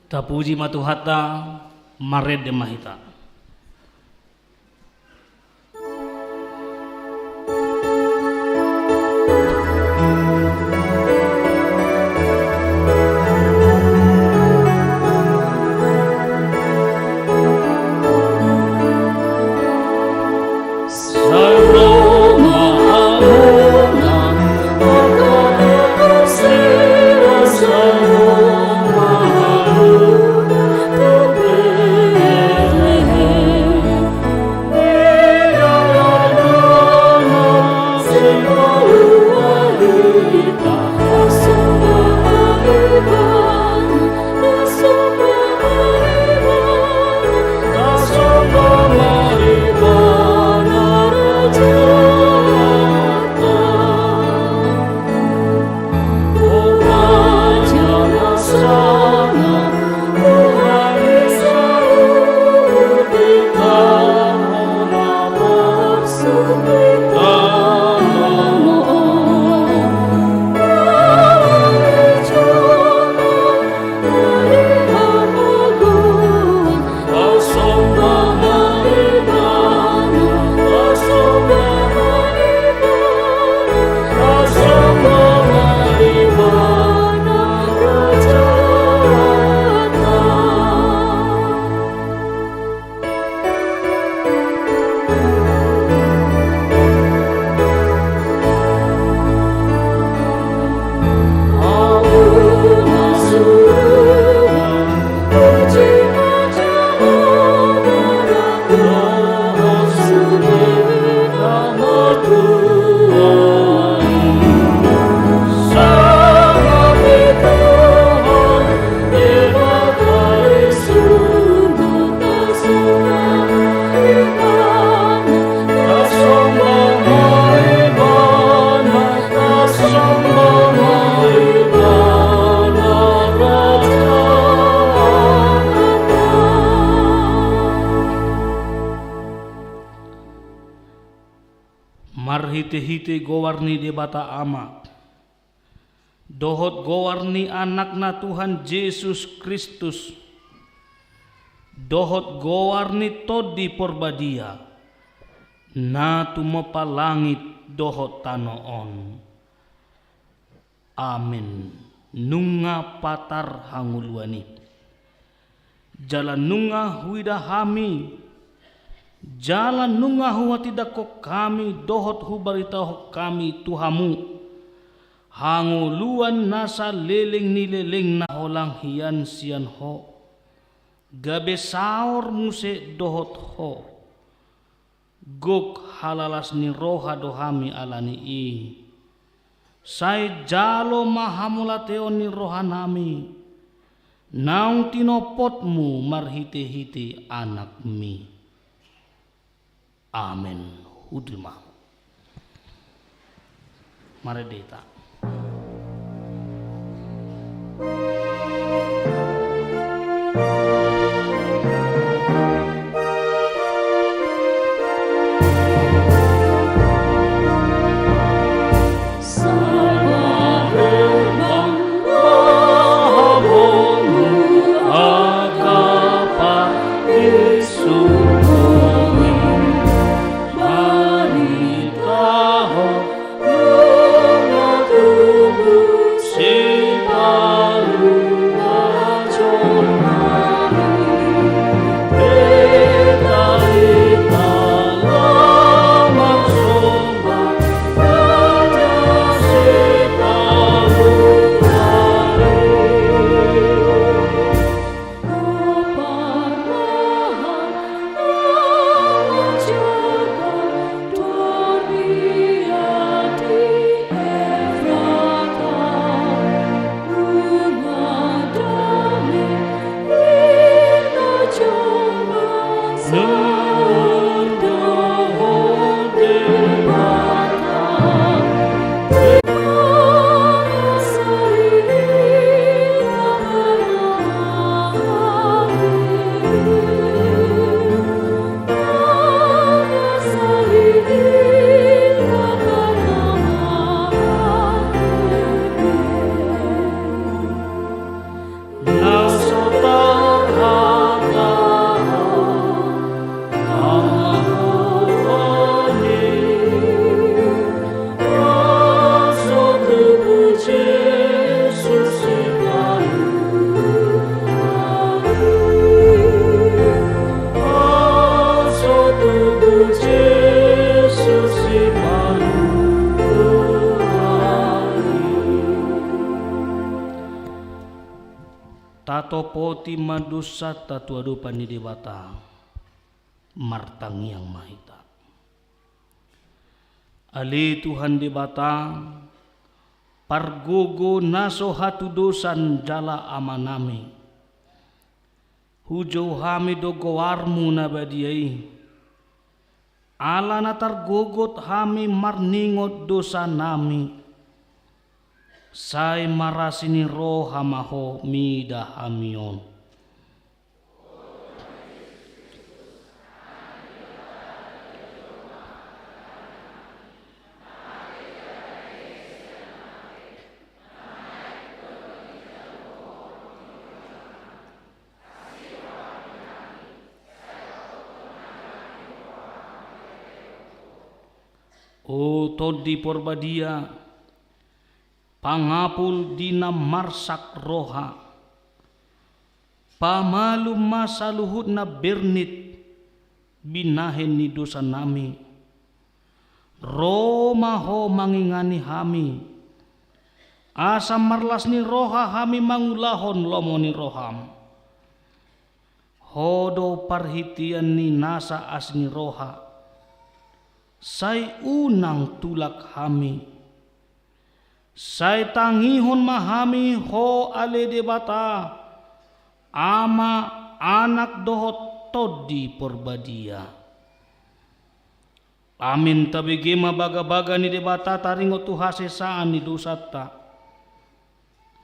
Tapuji matuhata mared de mahita. Marhite-hite gowarni debata ama. Dohot gowarni anakna Tuhan Yesus Kristus. Dohot gowarni todi porbadia. Na tumopa langit dohot tanoon. Amin. Nunga patar hanguluani. Jalan nunga huida hami. Jalan nunga huwa tidak kok kami dohot hubarita kami Tuhamu. Hanguluan nasa leleng ni leleng na holang hian sian ho. Gabe saor muse dohot ho. Gok halalas ni roha dohami alani i. Sai jalo mahamulateo ni roha nami. Naung tinopotmu marhite-hite anak mi. Amin. Udima. Maredeta. Sipalu atau poti madusata tuadu panidi bata martangi yang mahita ali Tuhan di bata pargogo naso hatu dosan jala amanami hujo hami dogowarmu nabadiai ala natar gogot hami marningot dosa nami sai marasini roha maho mida hamion o todi porbadia pangapul dina marsak roha pamalu masa luhut na bernit binahen ni dosa nami Roma ho mangingani hami asa marlas ni roha hami mangulahon lomoni roham hodo parhitian ni nasa asni roha sai unang tulak hami sai tangihon mahami ho ale debata ama anak dohot todi porbadia amin tabigi mabaga-baga ni debata taringo tuhase saan ni dosata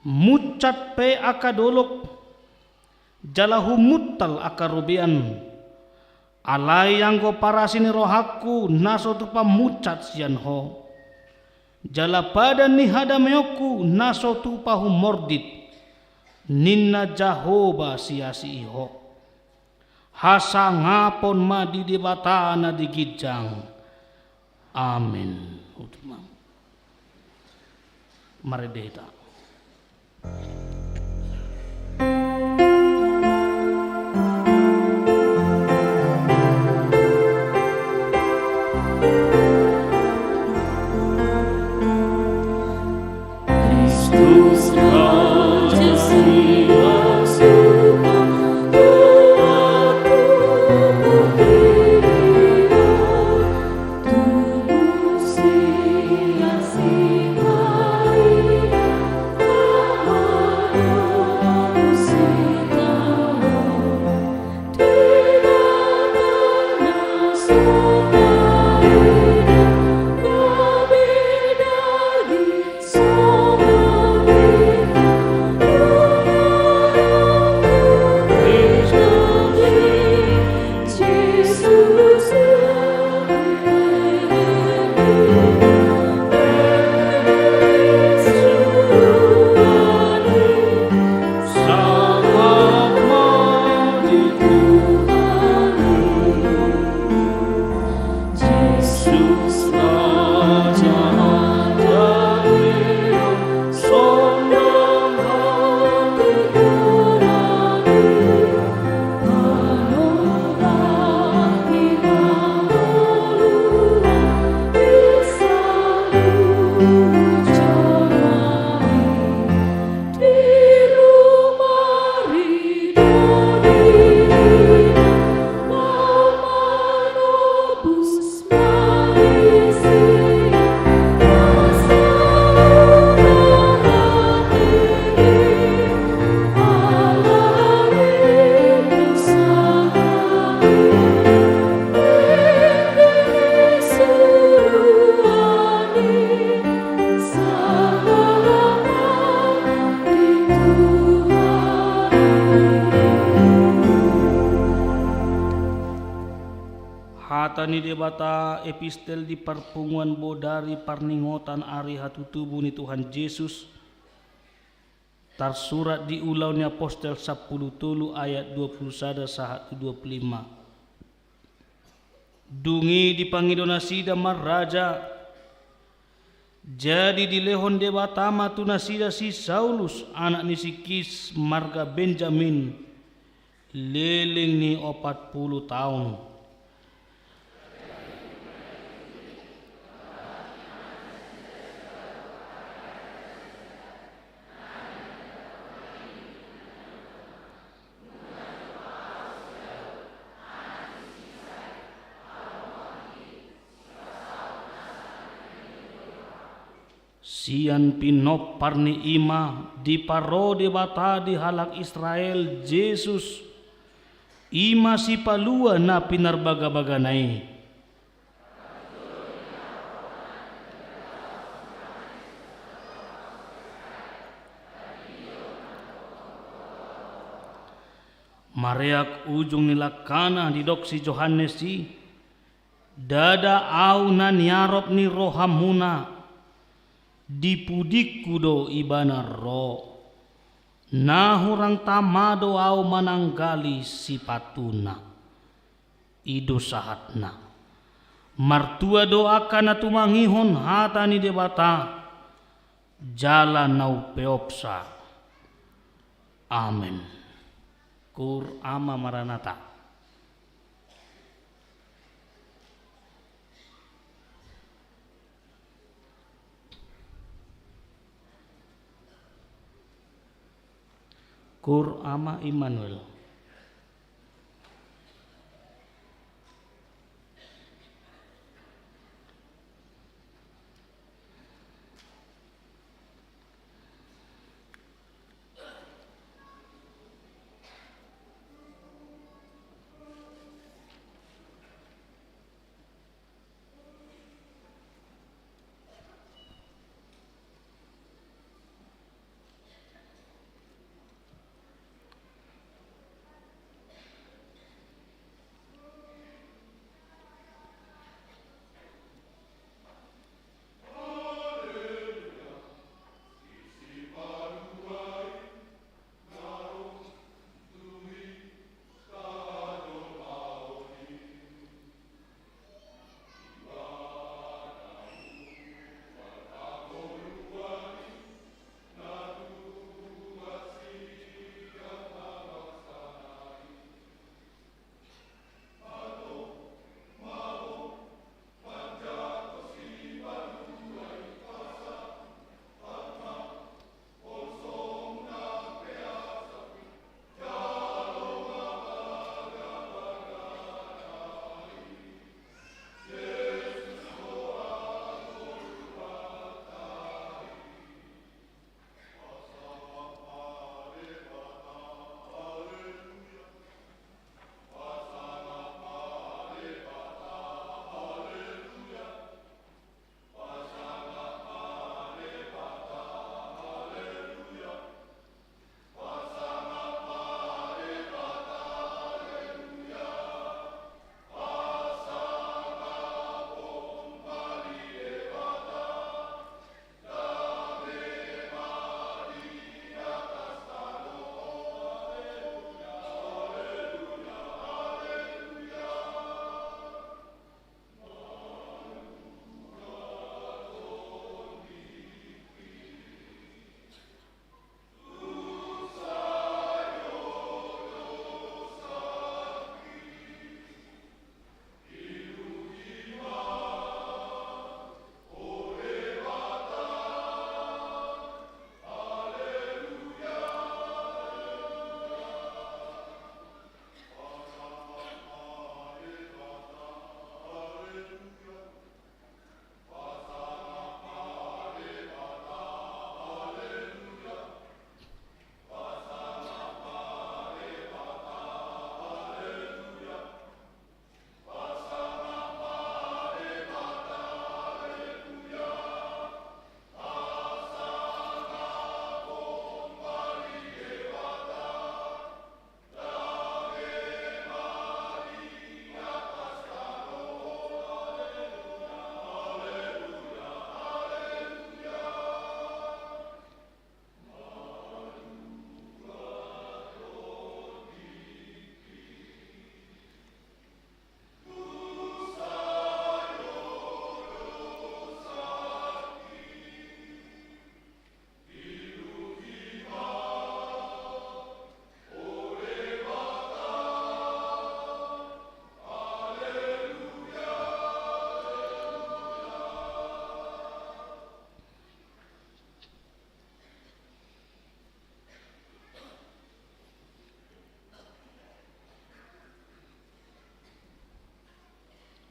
mucat pe akadolok jalahu muttal akarubian alai yang go parasini rohaku naso tu pamucat sian ho jala pada ni hadameoku naso tu pahu mordit ninna jahoba siasi iho hasa ngapon madi di batana di gijang amin maredeta Hatani debata epistel di perpunguan bodari parningotan ari hatutubu ni Tuhan Yesus tersurat di ulau ni apostel 10 tulu ayat 21 sahat 25 dungi dipanggil donasida marraja jadi dilehon debata matu nasida si Saulus anak ni si Kis marga Benjamin leleng ni 40 tahun Sian pinop parni ima di parode bata di halak Israel Jesus ima si palua na pinarbaga-baganay. Mareak ujung nilakana di dok si Johannes si dada au na niarop ni rohamuna dipudik kudo ibana ro na hurang tamado au mananggali si patuna ido sahatna martua doakan na tumangihon hata ni debata jalan nau peopsa. Amen. Kur ama maranata. Kur ama Immanuel.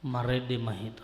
Marede Mahita.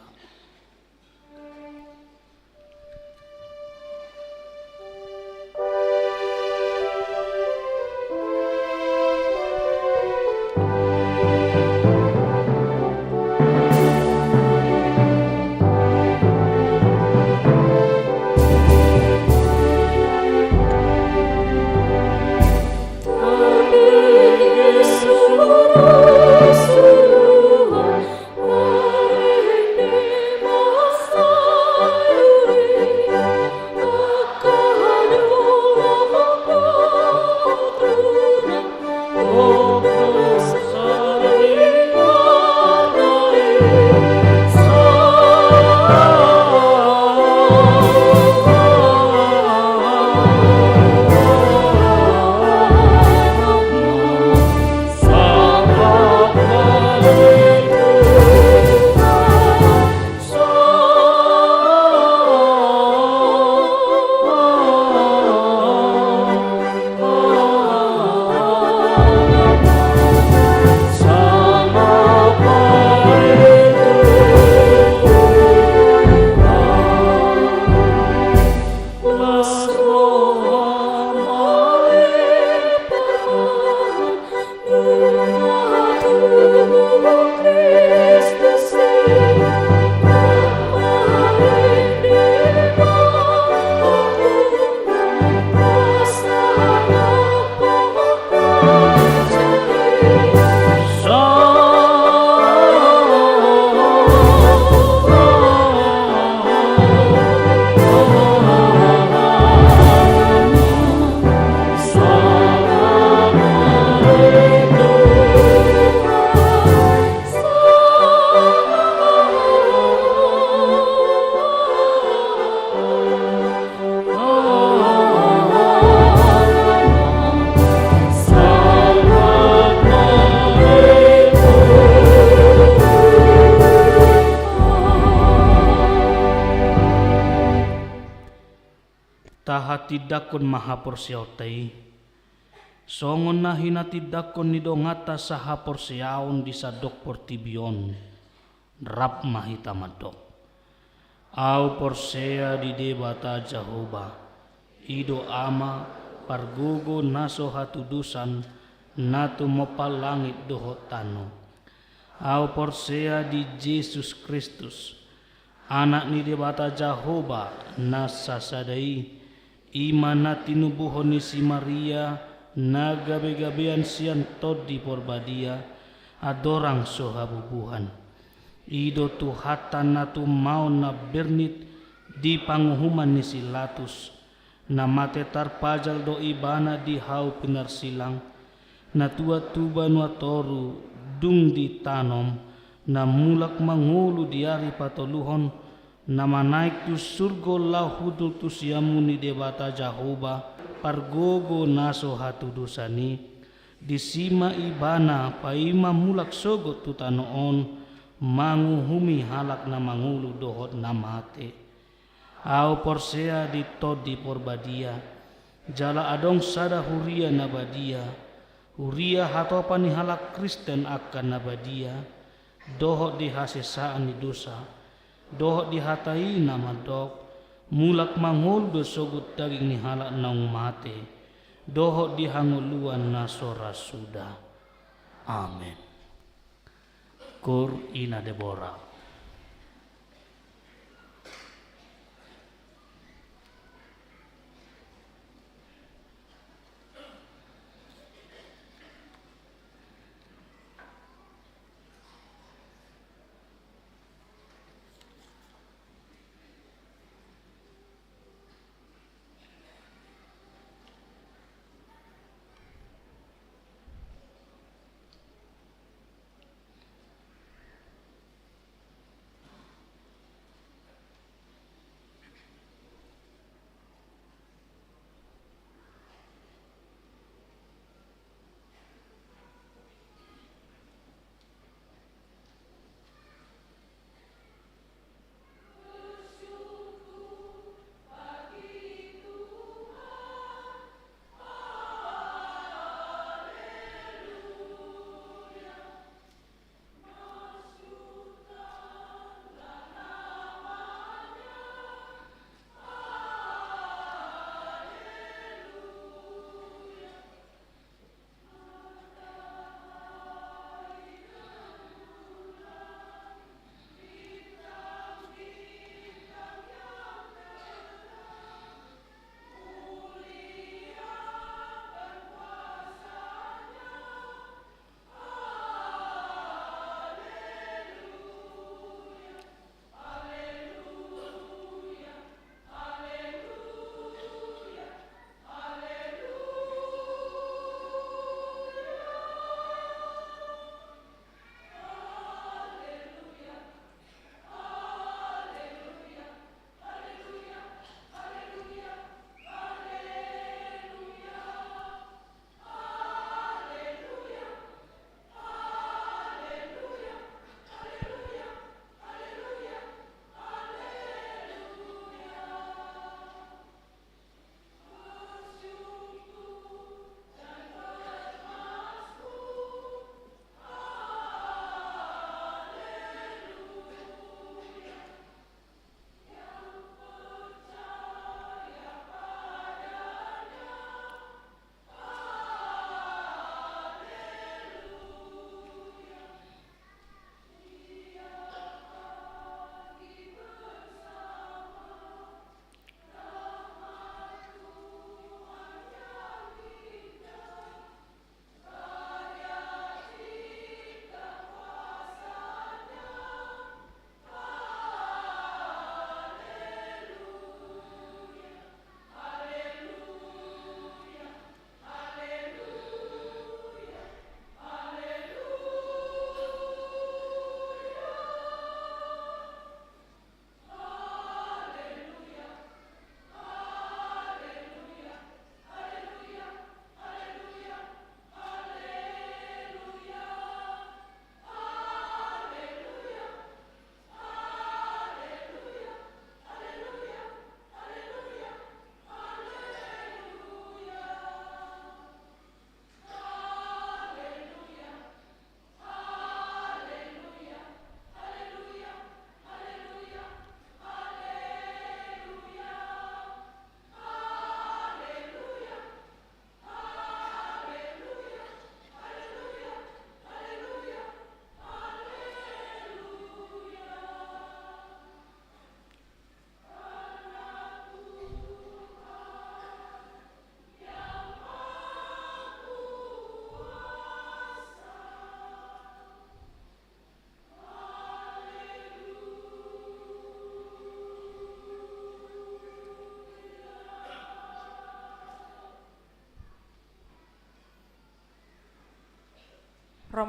Tahati dakon maha porsiautai. Songon na hinati dakon ni dongata saha porsiaon di sadok portibion. Rap mahita madok. Au porsea di debata Jahoba. Ido ama pargogo naso hatudusan natu mopal langit dohot tano. Au porsea di Yesus Kristus. Anak ni debata Jahoba nasa sadai. Imana tinubuhon ni si Maria na gabe-gabean sian tod di porbadia adorang sohabubuhan. Ido tuhatan na tumau na bernit di panguhuman ni silatus na mate tarpajal do ibana di hau pinarsilang na tua tuba nua toru dung di tanom na mulak mangulu diari patoluhon na manaik tu surgo lau hudul tu siamuni debata Jahoba pargogo naso hatudusani disima ibana paima mulak sogot tu tanoon manguhumi halak na mangulu dohot na mate. Au porsea di tod di porbadia jala adong sada huria na badia huria hatopan ni halak Kristen akan na badia dohot di hasesaan ni dosa dohot di hatai na madok mulak mangul do sogut daging ni halak naung mate dohot di hanguluan na sora sudah. Amen. Kur ina Deborah.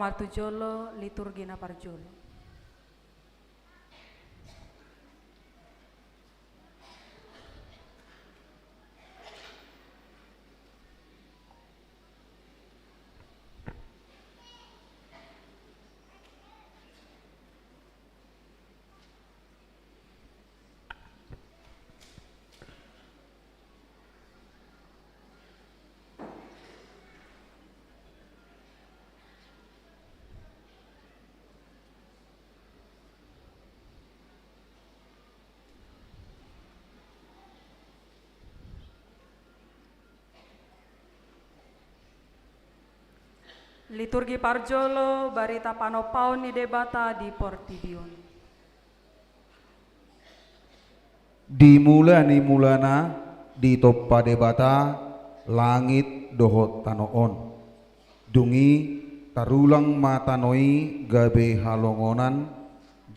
martujolo liturgi na parjolo. Liturgi parjolo barita panopaon ni debata di Portibion. Dimulani mulana di toppa debata langit dohot tanoon. Dungi tarulang matanoi gabe halongonan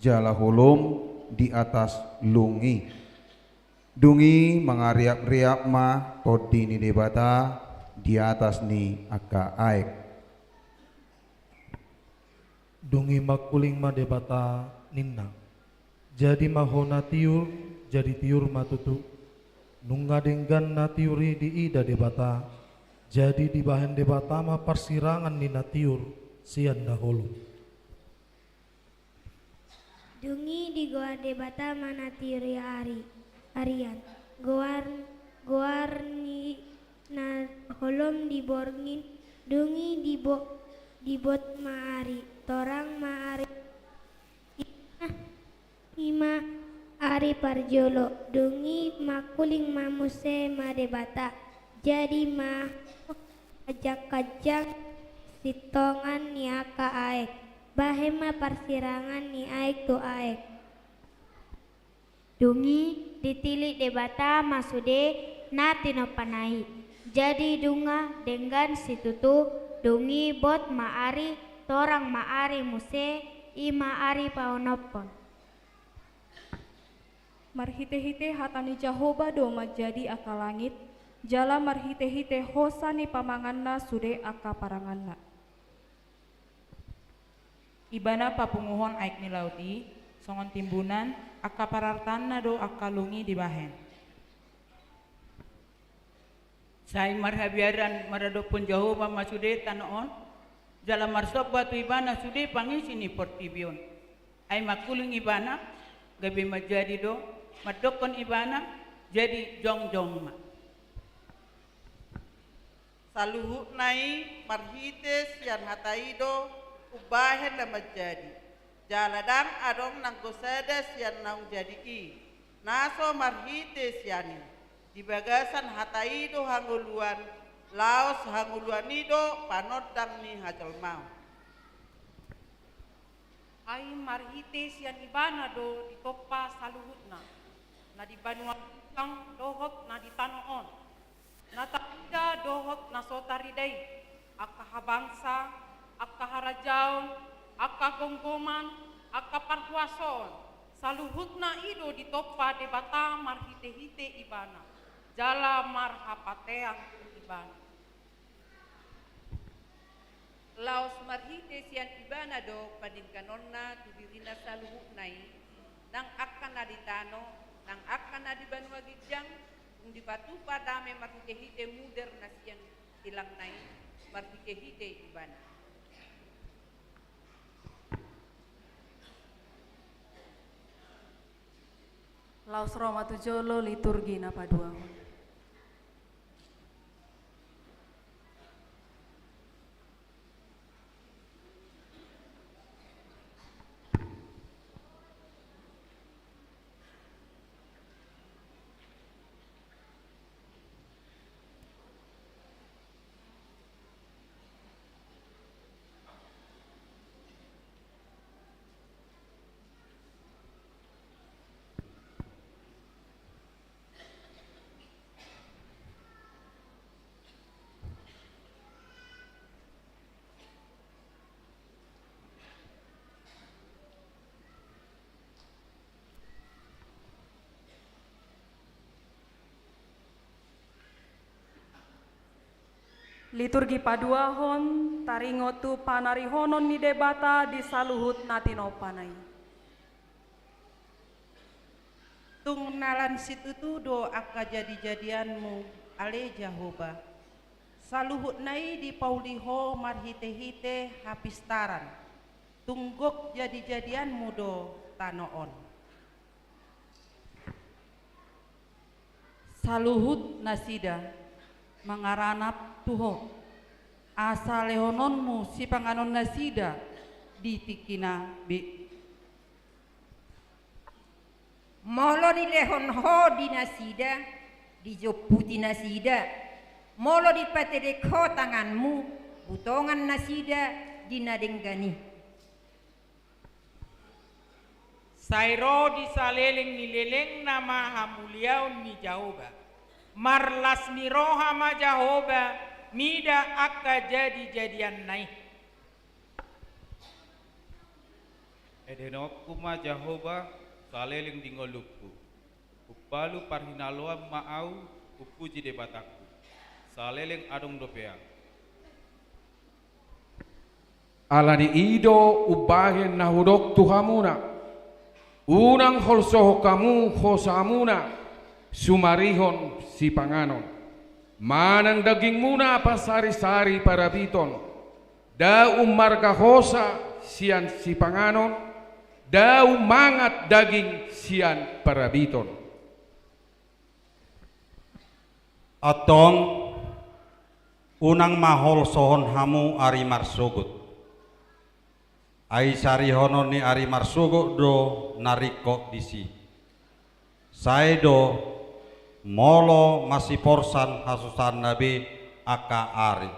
jala holom di atas lungi. Dungi mangariak-riak ma todi ni debata di atas ni aka aek. Dungi makuling ma debata ninna. Jadi mahona tiur, jadi tiur matutu. Nunga denggan na tiuri di ida debata. Jadi di bahan debata ma persirangan nina tiur sian dahulu. Dungi di goa debata mana tiuri arian. Goar ni na holom di borngin. Dungi di bot maari. Torang maari ima ari parjolo. Dungi makuling mamuse ma debata. Jadi ma ajak-ajak sitongan ni aka aek. Bahema persirangan ni aek tu aek. Dungi ditilik debata masude na tinopanai. Jadi dunga dengan situtu dungi bot maari torang maari muse ima ari paonopon. Marhite-hite hatani Jahoba do majadi aka langit. Jala marhite-hite hosani pamanganna sude aka paranganna. Ibana papunguhon aik ni lauti, songon timbunan, aka parartanna do aka lungi di bahen. Sai marhabiaran maradopon Jahoba masude tanoon. Jala marsop batu ibana sude pangisi ni Portibion. Ay makuling ibana gabi majadi do, madokon ibana jadi jong-jong ma. Saluhu nai marhites yan hataido ubahen na majadi. Jaladang adong nang gosedes yan nang jadi i. Naso marhites yani. Di bagasan hataido hanguluan laos hanguluanido panodang ni hajalmau. Ai marhite sian ibana do di topa saluhutna. Na di banua kang dohok na di tanoon. Na takida dohok na sotaridai. Aka habangsa, aka harajaon, aka gonggoman, aka parhuason. Saluhutna ido di topa debata marhite-hite ibana. Jala marhapateang ibana. Laos marhite sian ibana do padinkanonna tubirina saluhuk nai nang akan aditano nang akan adibanua gijang di patupa dame marhite-hite muder na sian ilang nai marhite-hite ibana. Laos Roma tujolo liturgi na paduahon. Liturgi paduahon taringo tu panarihonon ni debata di saluhut natino panai. Tung nalan situ tu do aka jadi-jadianmu ale Jahoba. Saluhut nai di pauliho marhite-hite hapistaran. Tunggok jadi-jadianmu do tanoon. Saluhut nasida mangaranap tuho asa lehononmu si panganon nasida di tikina bi molo di lehon ho di nasida di joputi nasida molo di patedek ho tanganmu butongan nasida di nadenggani Sairo di saleleng ni leleng nama hamuliau ni Jahoba marlas ni roha ma Jahoba mida akka jadi-jadian naik edenok kuma Jahoba saleleng dingolupku upalu parhinaloa maau upuji debataku saleleng adong dopeang alani ido ubahen nahudok tuhamuna unang holsoho kamu hosamuna sumarihon si panganon manang daging muna pasari-sari para biton da umarga hosa sian si panganon da umangat daging sian para biton atong unang mahol sohon hamu ari marsugut ai sarihono ni ari marsugut do nariko disi saido molo masih porsan hasusan nabi aka ari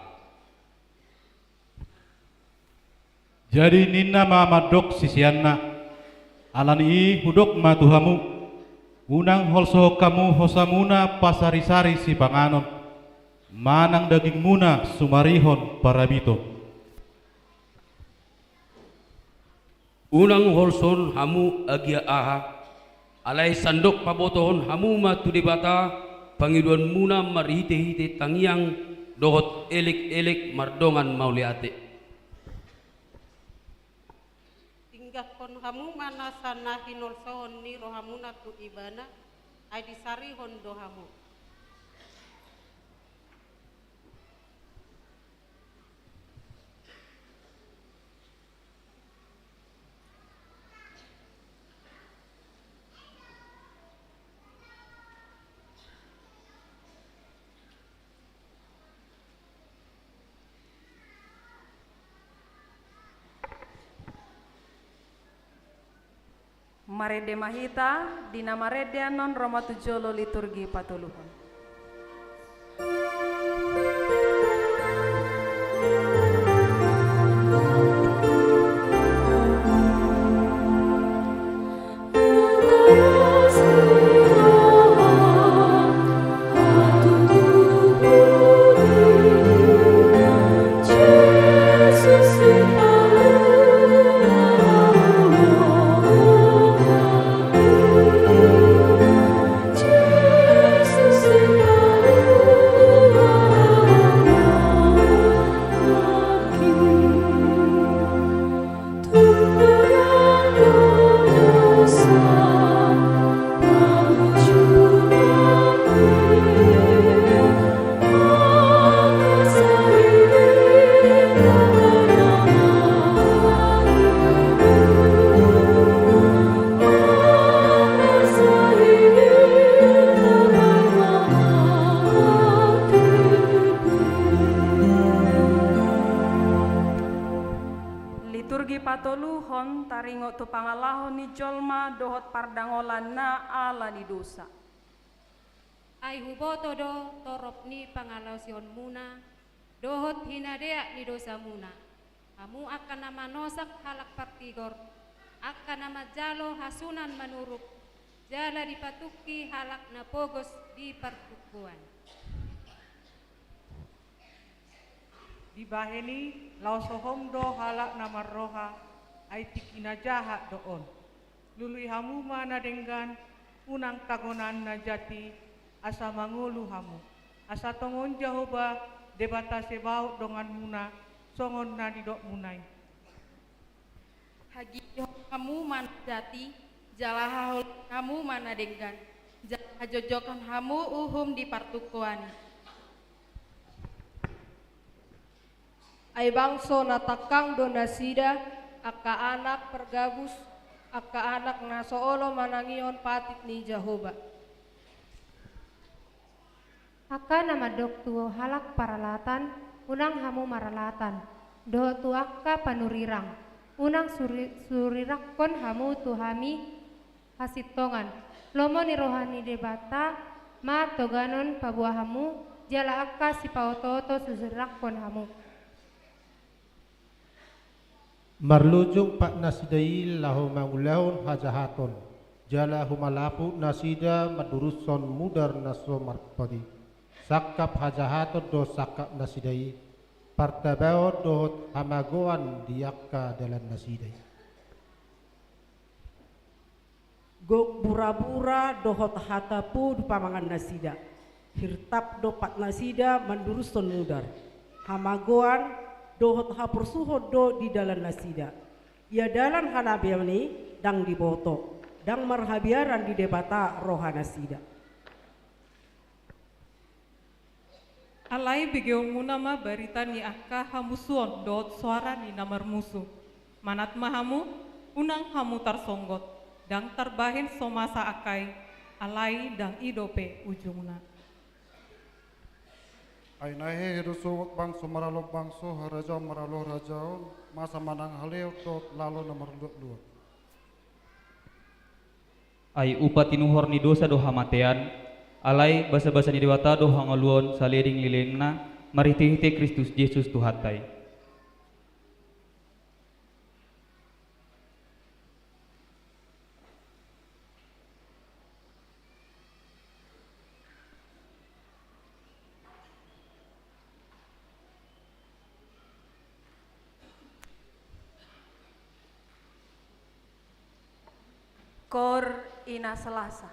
jadi ninna mamadok sisianna alani hudok matuhamu unang holso kamu hosamuna pasari-sari si panganon manang daging muna sumarihon parabito unang holson hamu agia aha alai sandok pabotohon hamu matu debata pangiduan muna marhite-hite tangiang dohot elek-elek mardongan mauliate tinggakon hamu mana sana hinol sohon ni rohamuna tu ibana ai disari hondo hamu Marede mahita dina marede non Roma tujolo liturgi patuluhon. Patoluhon taringo tu pangalahon ni jolma dohot pardangolan na ala ni dosa. Ai huboto do torop ni pangalaw sion muna dohot hinadea ni dosa muna. Kamu akan nama nosak halak partigor akan nama jalo hasunan manuruk jala dipatuki halak na pogos di partukuan. Di baheni lau sohom do halak nama roha ai tikina jahat doon lului hamu mana denggan unang tagonan na jati asa mangulu hamu asa tongon Jahoba debata sebau dongan muna songon na didok munai. Hagi kamu mana jati, jalaha kamu mana denggan, jalaha jojokan kamu uhum di partukuani. Ai bangso natakang donasida, aka anak pergabus, aka anak nasoolo manangion patit ni Jehovah. Aka nama dok tuo halak paralatan, unang hamu maralatan, doh tuaka panurirang, unang surirakon hamu tuhami hasitongan, lomo ni rohani debata, ma toganon pabuahamu, jala aka si pautoto susirakon hamu. Marlujung pak nasidai lahu mangulahun hajahaton, jala humalapu nasida maduruson mudar naso marpadi, sakap hajahaton do sakap nasidai, partabao dohot hamagoan diakka dalam nasidai. Gok bura-bura dohot hatapu di pamangan nasida, hirtap do pat nasida manduruson mudar, hamagoan dohot hapursuhot do di dalam nasida. Ia dalam hanabiani dang diboto, dang marhabiaran di debata roha nasida. Alai begeong munama barita ni akka hamusuon dohot suara ni namar musuh. Manat mahamu unang hamu tarsonggot, dang terbahin somasa akai, alai dang idope ujungna. Ainahe hidusuwak bangso maralo bangso harajaw maralo rajaw masa manang haleo tot lalo na marluat-luat. Ai upa tinuhor ni dosa do hamatean, alai basa-basa ni dewata do hangaluon saliring lilingna marihte-hite Kristus Yesus Tuhatai. Kor ina Selasa.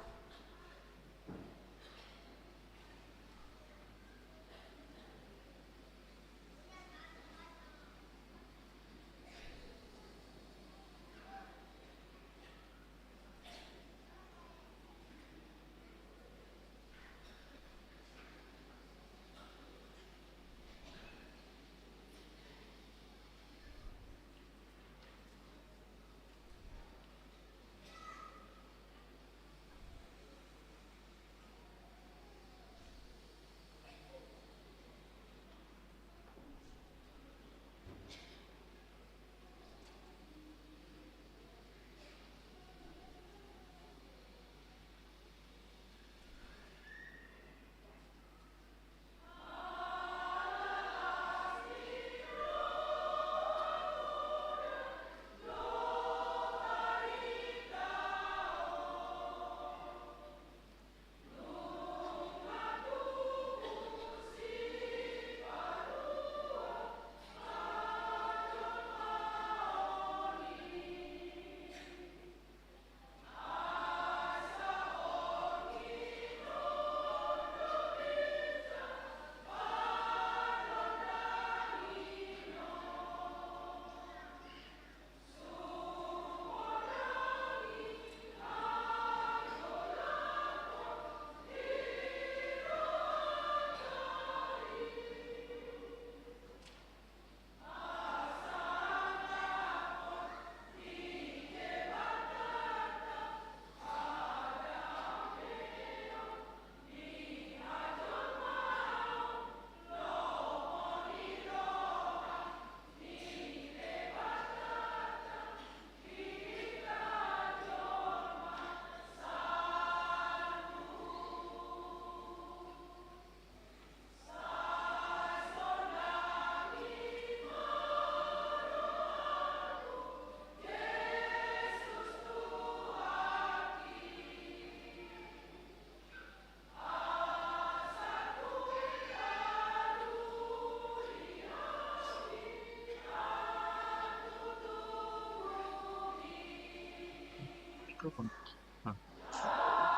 mikrofon.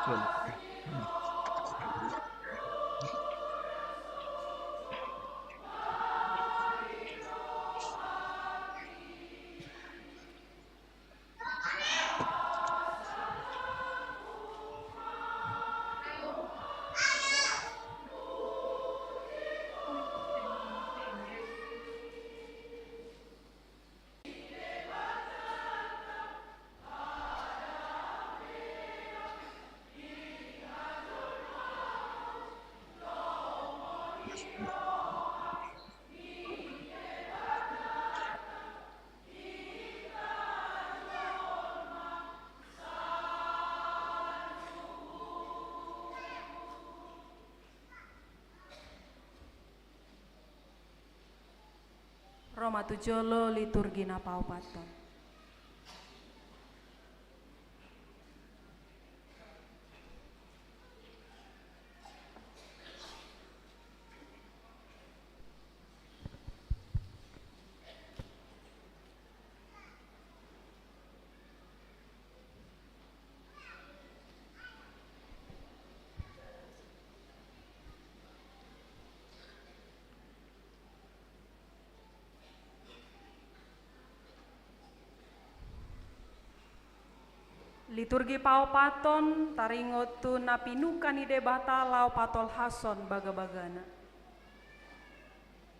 Coba. Roma tujolo liturgi na paupaton. Liturgi paupaton taringotu napinukan ide bata lau patol hason baga-bagana.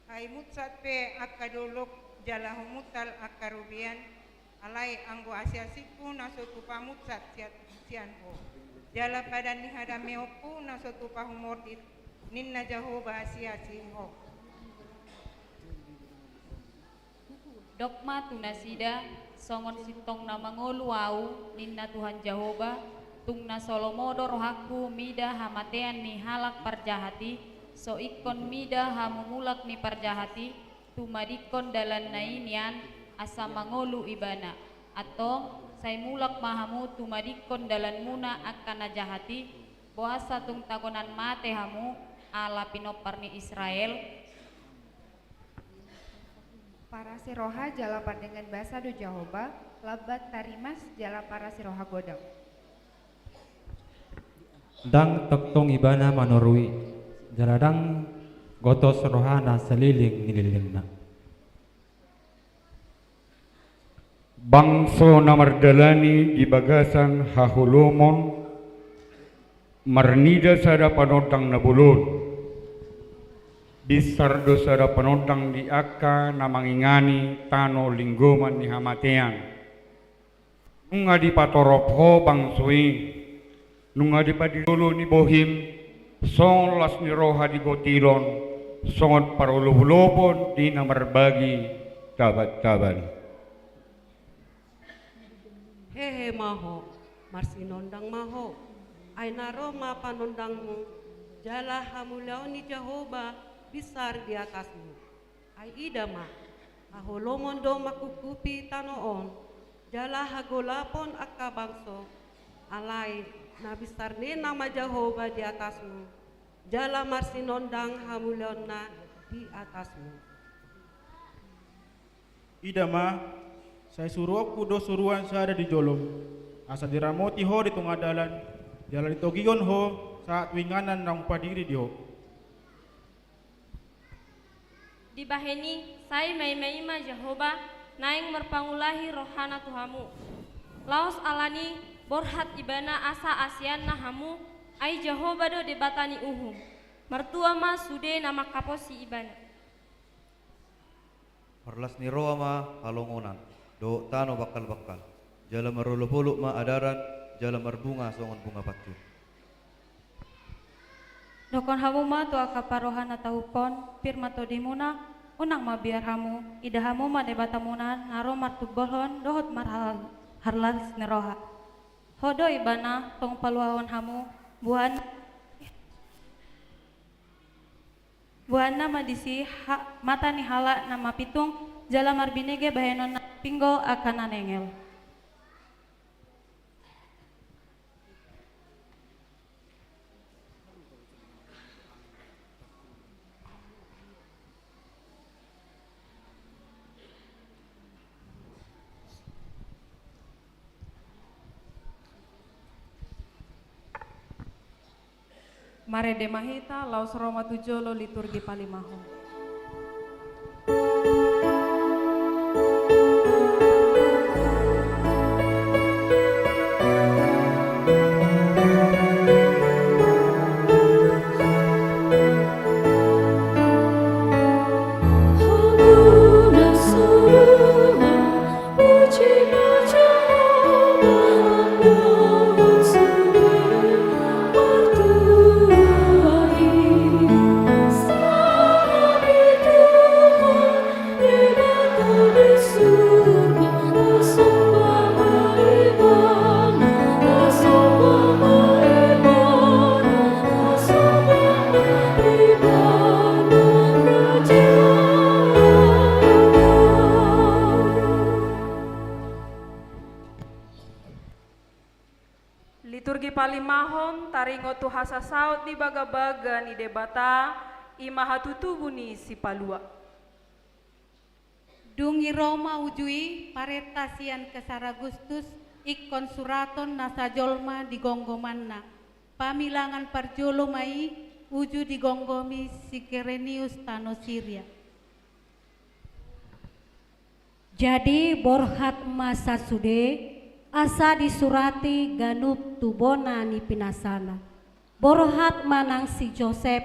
Hai mutsat pe akadolok jala humutal akarubian alai anggo asiasiku nasotu pamutsat sian ho. Jala padan ni hadameopu nasotu pahumordit ninna Jahoba asiasi ho. Dogma tunasida songon sitong na mangoluau ninna Tuhan Jahoba tungna solomodo rohaku mida hamatean ni halak parjahati so ikon mida hamumulak ni parjahati tumadikon dalan nainian asa mangolu ibana atau say mulak mahamu tumadikon dalan muna akan najahati boasa tung tagonan mate hamu ala pinopar ni Israel. Para siroha jala pandangan bahasa do Jahoba labat tarimas jala para siroha godam. Dang toktong ibana manorui jaladang gotos rohana seliling nililingna. Bangso namardalani di bagasan hahulumon marnida sada panotang nabulun. Bisardo sada penotang di akka namangingani tano linggoman ni hamatean. Nunga di patorop bangsui, nunga di padidolo ni bohim, song las ni roha di gotilon, songot parulubulobon di namarbagi tabat-taban. Hehe maho, marsinondang maho, ay naro mapanondangmu, jala hamulaw ni Jahoba, besar di atasmu. Ay idama, aholomon do makukupi tanoon, jala hagolapon akabangso, alay na besar ni nama Jahoba di atasmu, jala marsinondang hamulon na di atasmu. Idama, saya suruh aku do suruhan saya ada di jolom, asa diramoti ho di tungadalan, jala ditogion ho saat winganan nang padiri di ho. Di baheni sai mai-maima Jahoba naing merpangulahi rohana Tuhamu. Laos alani borhat ibana asa asian nahamu ai Jahoba do debatani uhum. Mertua ma sude nama kaposi ibana. Marlas ni roa ma halongonan do tano bakal-bakal. Jala marulupuluk ma adaran jala marbunga songon bunga patu. Dokon hamu ma tu akaparohan atahupon firma to dimuna unang mabiar hamu ida hamu ma debatamunan ngaro martubolhon dohot marhal harlas neroha. Hodo ibana tong paluahon hamu buan nama disi mata ni hala nama pitung jala marbinege bahenon pinggo akan anengel. Mare de mahita laus Roma tujolo liturgi palimaho. Sa palimahon taringo tu hasa saut di baga-baga ni debata ima hatutubu ni si palua. Dungi Roma ujui paretasian kesara Agustus ikon suraton nasa jolma di gonggomanna. Pamilangan parjolo mai uju di gonggomi si Kerenius tano Syria. Jadi borhat masa sude asa disurati ganup tubona ni pinasana. Borhat manang si Joseph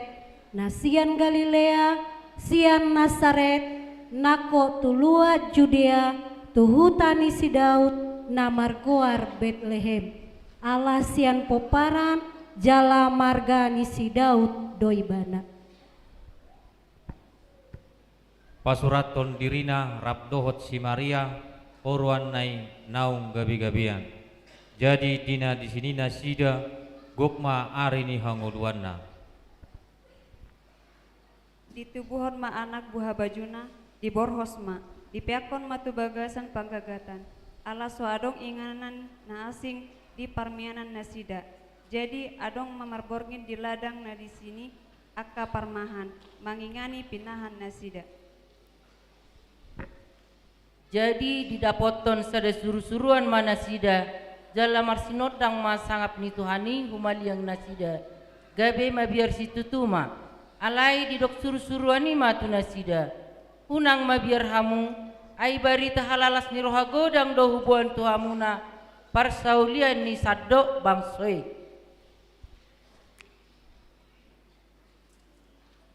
nasian Galilea sian Nazaret nako tulua Judea tuhutani si Daud namargoar Bethlehem. Allah sian poparan jala marga ni si Daud doibana. Pasuraton dirina rabdohot si Maria oruan nai naung gabi-gabian. Jadi dina di sini nasida gokma ari ni hanguluanna. Di tubuhon ma anak buah bajuna, di borhos ma, di peakon matu bagasan panggagatan. Ala so adong inganan na asing di parmianan nasida. Jadi adong mamarborgin di ladang na di sini akka parmahan, mangingani pinahan nasida. Jadi didapoton sada suru-suruan mana sida jala marsinodang ma sangap ni Tuhani humaliang nasida gabe ma biar situ tuma alai didok suru-suruan ni matu nasida unang ma biar hamu ai barita halalas ni roha godang do hubuan tuhamuna parsaulian ni saddo bangsoi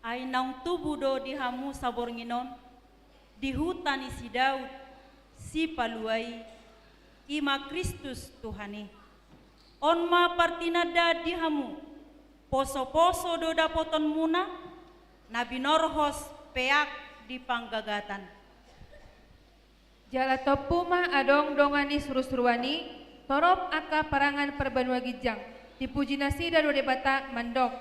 ai naung tubu do di hamu sabor nginon di hutani si Daud si paluai ima Kristus Tuhani on ma partinada di hamu poso-poso do dapoton muna nabi norhos peak di panggagatan jala topu ma adong dongani suruh-suruani torop aka parangan perbanua gijang dipuji nasida do debata mandok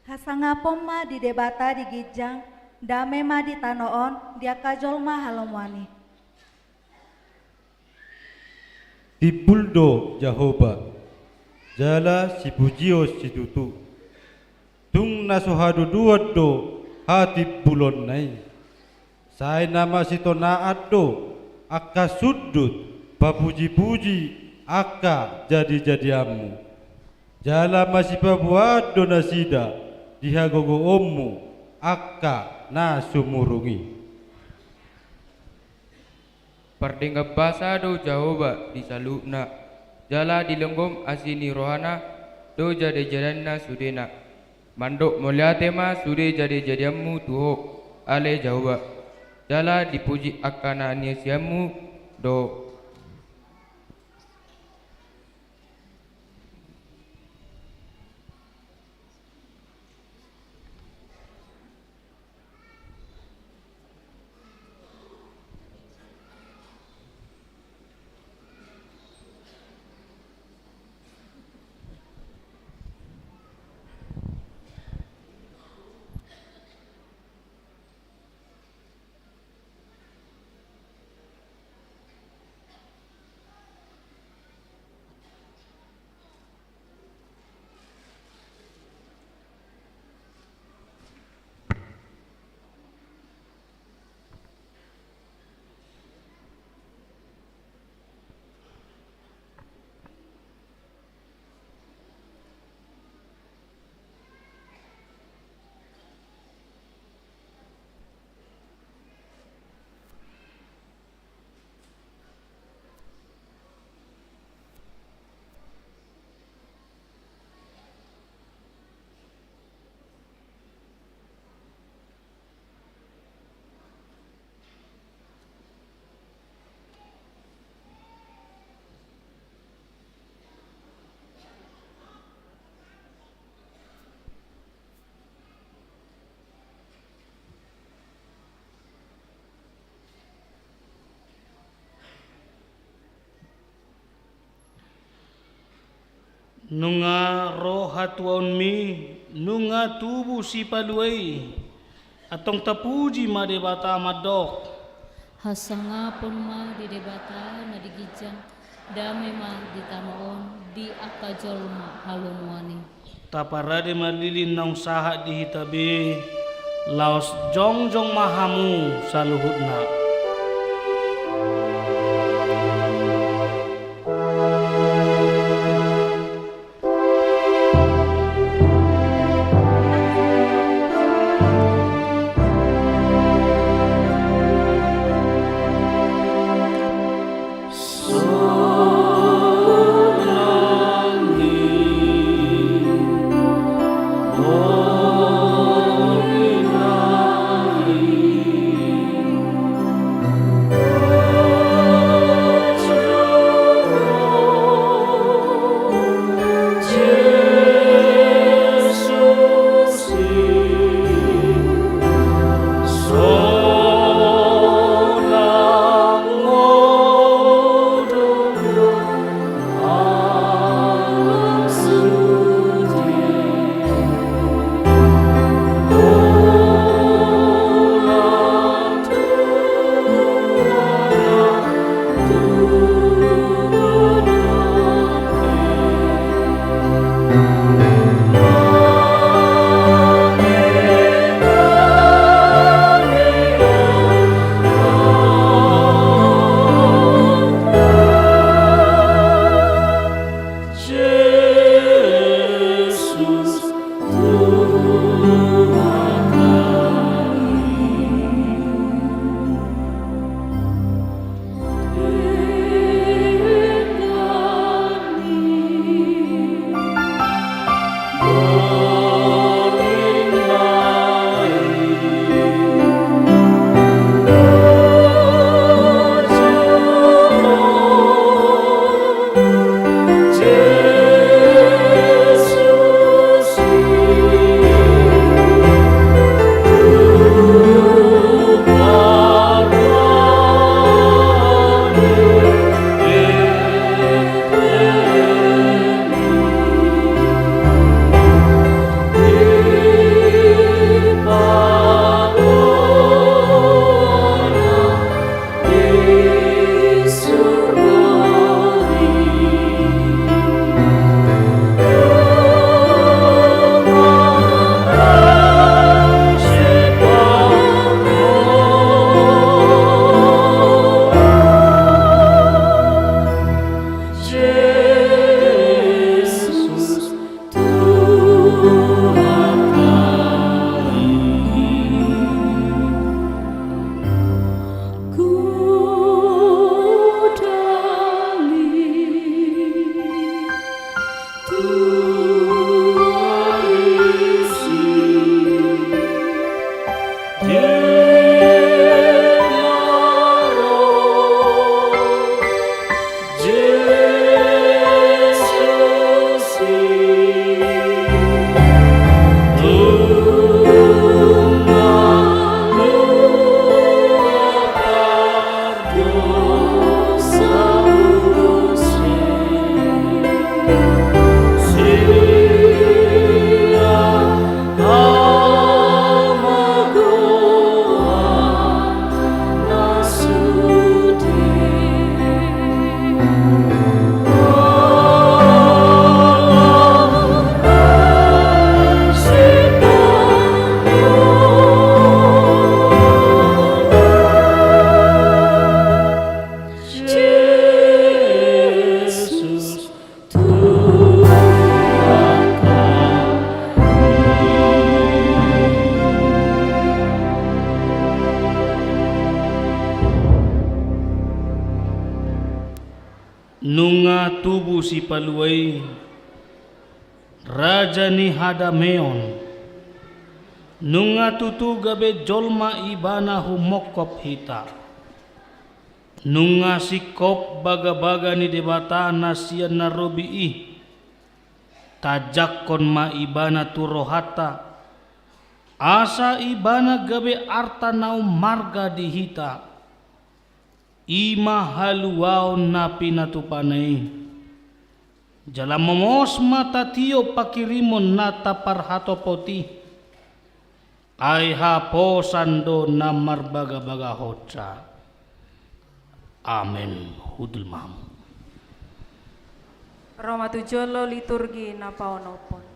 hasangapom ma di debata di gijang dame ma di tanoon dia kajol ma halomwani. Dipuldo Jahoba jala si pujio si tutu tung nasuhadu duado hati bulon nai sai nama si tonaat do akka sudut papuji-puji akka jadi-jadiamu jala masih pabuat donasida dihagogo ommu akka na sumurungi. Pardengga basa do Jahoba di salukna jala dilenggom asini rohana do jade jadanna sudena mandok mulyate ma sude jade jadiammu tuho ale Jahoba jala dipuji akana niasiamu do Nunga roha tuaun mi, nunga tubuh si paluai, atong tapuji ma debata madok. Hasanga pun ma di debata na digijang, dame ma di tanoon di akajolma halumuani. Taparade malilin naung saha di hitabe laos jongjong mahamu saluhutna. Nunga tubuh si paluai Raja ni hadameon Nunga tutu gabe jolma ibana humokop hita Nunga sikop baga-baga ni debata nasian narobii Tajakon ma ibana turohata Asa ibana gabe arta nau marga dihita Ima haluao na pinatupanay Jala momos mata tiyo pakirimon na taparhato poti Ay hapo sando na marbaga-baga hotsa Amen. Hudul mamu. Roma tujolo liturgi na paonopon.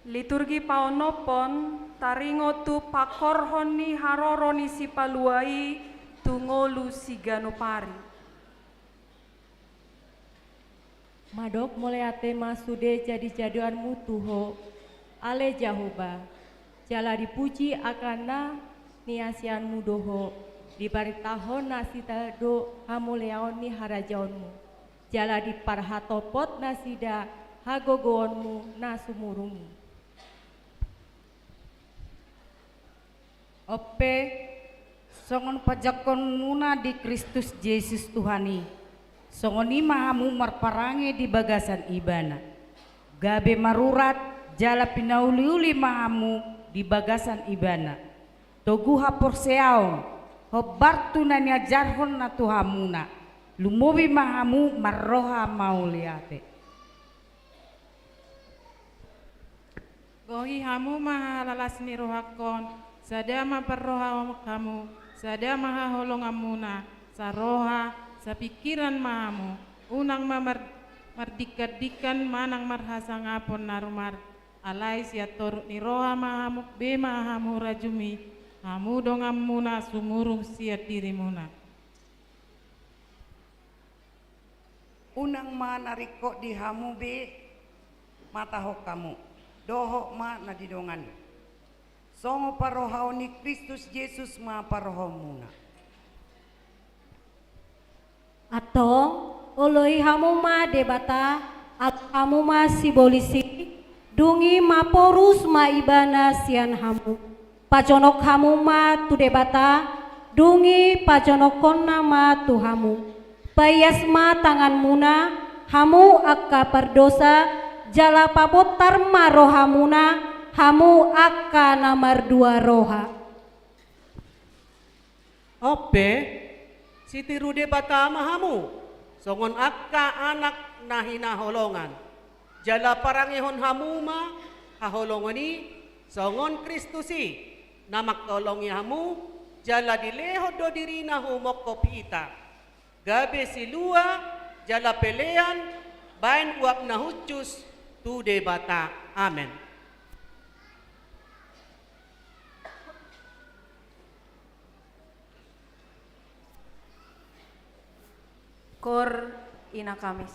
Liturgi paonopon taringo tu pakorhoni haroroni si paluai tungolu si ganupari. Madok mulai atema sude jadi-jadian mutuho ale Jahoba jala dipuji akana niasian mudoho di bari tahun nasida do hamuleaoni harajaonmu jala di parhatopot nasida hagogoonmu nasumurumu. Ope songon pajakon muna di Kristus Yesus Tuhani songon mahamu marparange di bagasan ibana gabe marurat jala pinauli-uli mahamu di bagasan ibana togu hapor seaon hobartu nanya jarhon na tuhamuna lumobi mahamu marroha mauliate. Gohi hamu mahalalas ni rohakon sadama parroha kamu sadama holongamuna saroha sapikiran mahamu unang mardikat-dikan manang marhasangapon narumar alai siator ni roha mahamu be mahamu rajumi hamu dongamuna sumurung siat dirimuna. Unang manariko di hamu be mataho kamu doho ma nadidongani songo parohau ni Kristus Yesus ma parohomuna. Atau oloi hamu ma debata at hamu ma sibolisi dungi ma porus ma ibana sian hamu paconok hamu ma tu debata dungi paconok konna ma tu hamu payas ma tangan muna hamu akka perdosa jala pabotar ma rohamuna hamu akka nomor 2 roha. Ope siti rude batama hamu songon akka anak nahina holongan jala parangihon hamuma haholongoni songon Kristusi namak tolongi hamu jala dileho do dirina humok kopita gabe silua jala pelean bain uak nahucus tu debata. Amen. Kor ina Kamis.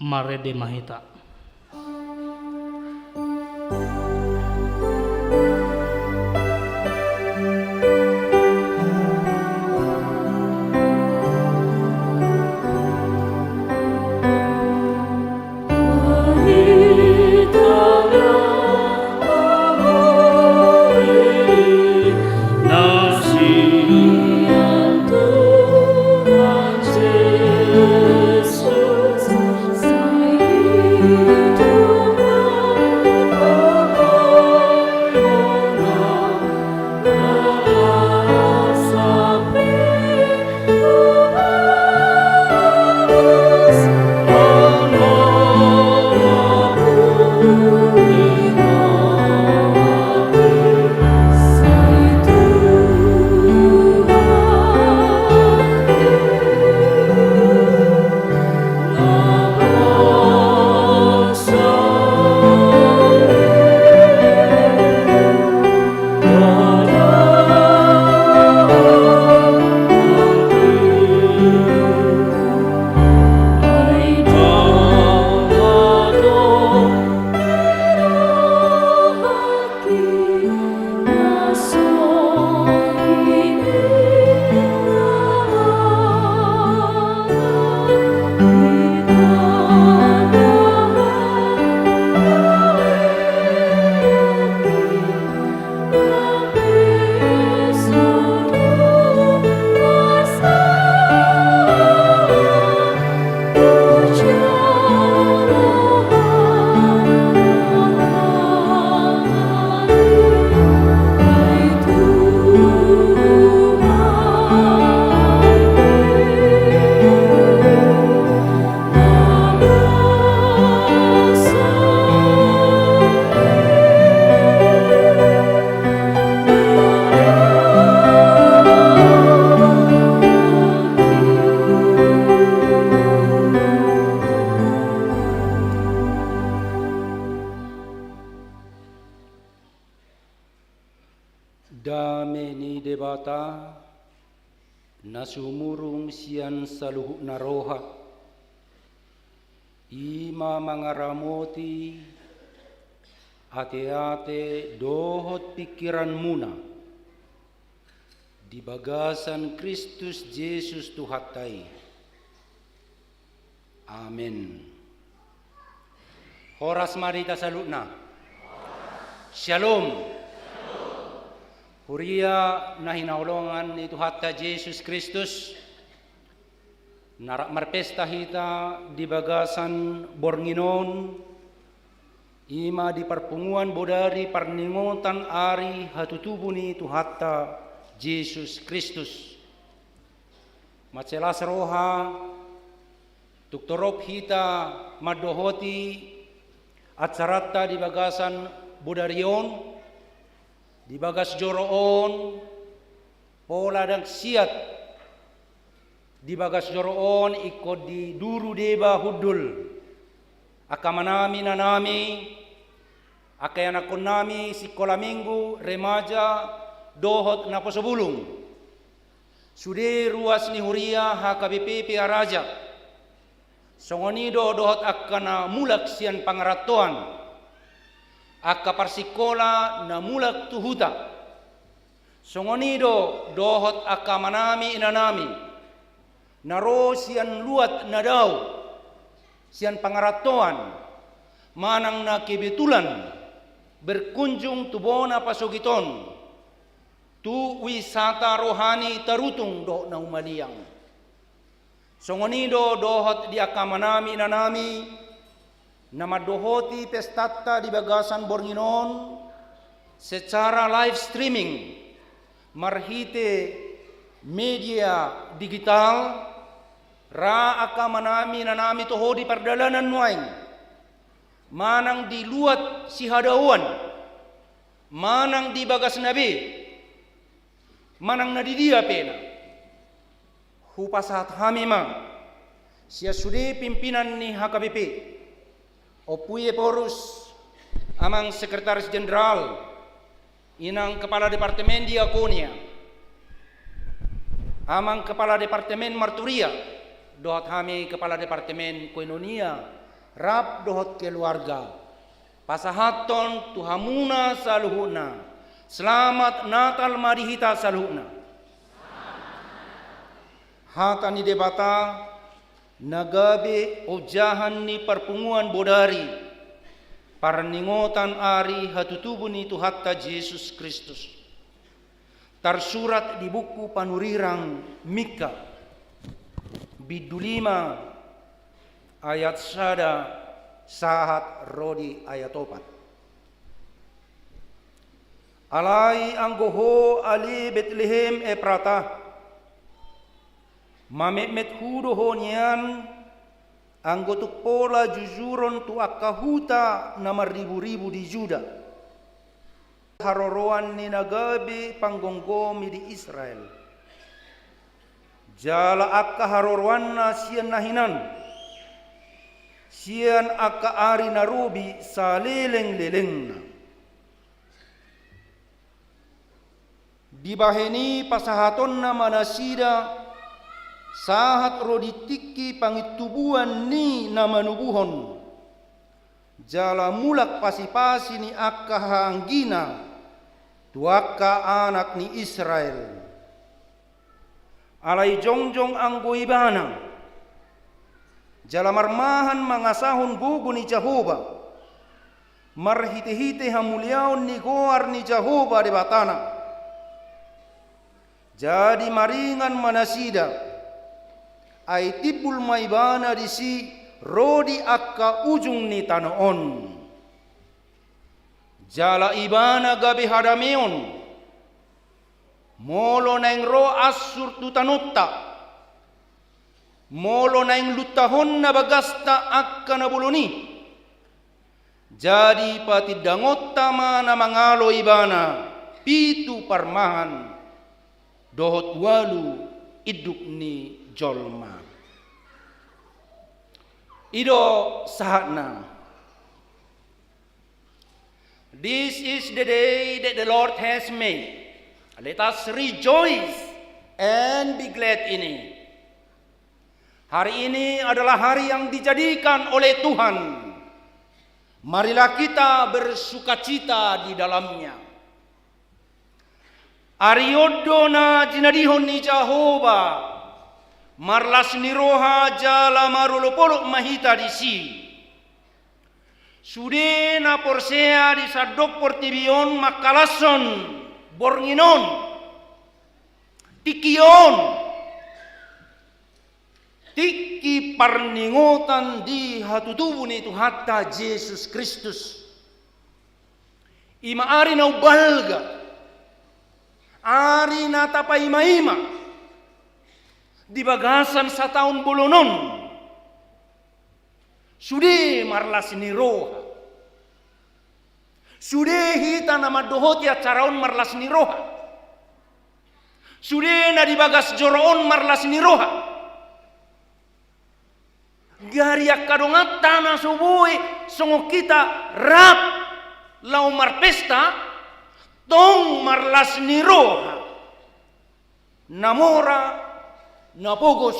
Marede Mahita. Dame ni debata nasumurung sian saluhuk naroha ima mangaramoti ate-ate dohot pikiran muna di bagasan Kristus Yesus Tuhatai. Amin. Horas marita salutna. Shalom. Huria na hinaulongan ni Tuhatta Yesus Kristus narak marpesta hita di bagasan Bornginon ima di perpunguan bodari parningotan ari hatutubu ni Tuhatta Yesus Kristus macelas roha tuktorop hita madohoti acarata di bagasan bodarion di bagas joroon pola dan siat di bagas joroon ikut di duru deba hudul akamanami nanami akayanakon nami sikola minggu remaja dohot naposobulung sude ruas ni huria HKBP Piaraja songonido dohot akana mulak sian pangaratoan akka parsikola na mulak tuhuta songonido dohot akka manami inanami naro sian luat nadau sian pangaratoan manang na kebetulan berkunjung tubona pasogiton tu wisata rohani tarutung do na umaliang songonido dohot di akka manami inanami nama dohoti pestata di bagasan Bornginon secara live streaming marhite media digital ra aka manami nanami toho di perdalanan nuaing manang di luat si hadawan manang di bagas nabi manang na di dia pena hupasat hamima sia sudi pimpinan ni HKBP Opuye Porus amang Sekretaris Jenderal inang Kepala Departemen Diakonia amang Kepala Departemen Marturia dohat hami Kepala Departemen Koinonia rap dohot keluarga, pasahaton tuhamuna saluhuna, selamat Natal marihita saluhuna. Hatani debata, nagabe ojahan ni perpunguan bodari, parningotan ari hatutubuni Tuhatta Yesus Kristus. Tersurat di buku panurirang Mika, bidulima ayat sada sahat rodi ayat 4. Alai anggoho ali Betlehem Eprata, mamet hudoho nian anggotuk pola jujuron tu akahuta nama ribu-ribu di Juda. Haroroan ni nagabi panggonggomi di Israel. Jala akka haroroan na siyan nahinan. Siyan akka ari narubi sa leleng-leleng na. Dibaheni pasahaton na manasida sahat roditiki pangitubuan ni na manubuhon. Jala mulak pasi-pasi ni akka hanggina tuaka anak ni Israel. Alai jongjong anggo ibana. Jala marmahan mangasahon bugu ni Jehovah. Marhite-hite hamuliaon ni goar ni Jehovah di batana. Jadi maringan manasida. Ay tipul maibana di si rodi akka ujung ni tanoon. Jala ibana gabi hadameon. Molo naing ro asur tutanutta. Molo naing lutahon na bagasta akka na buluni. Jadi pati dangotta mana mangalo ibana. Pitu parmahan. Dohot walu iduk ni jolma. Ido sahatna. This is the day that the Lord has made. Let us rejoice and be glad in it. Hari ini adalah hari yang dijadikan oleh Tuhan. Marilah kita bersukacita di dalamnya. Ariodona jinadihon ni Jehovah. Marlas niroha jala marulopolok mahita di si. Sude na porsea di sadok portibion makalason bornginon tikion tiki parningotan di hatutubu ni Tuhatta Yesus Kristus. Ima ari na ubalga ari na tapaima-ima di bagasan sa taon bulunon. Sude marlas ni roha. Sude hita nama dohot ya caraon marlas ni roha. Sude na dibagas joroon marlas ni roha. Gariak kadongat tanah subuhi songo kita rap lau marpesta tong marlas ni roha. Namora, napogos,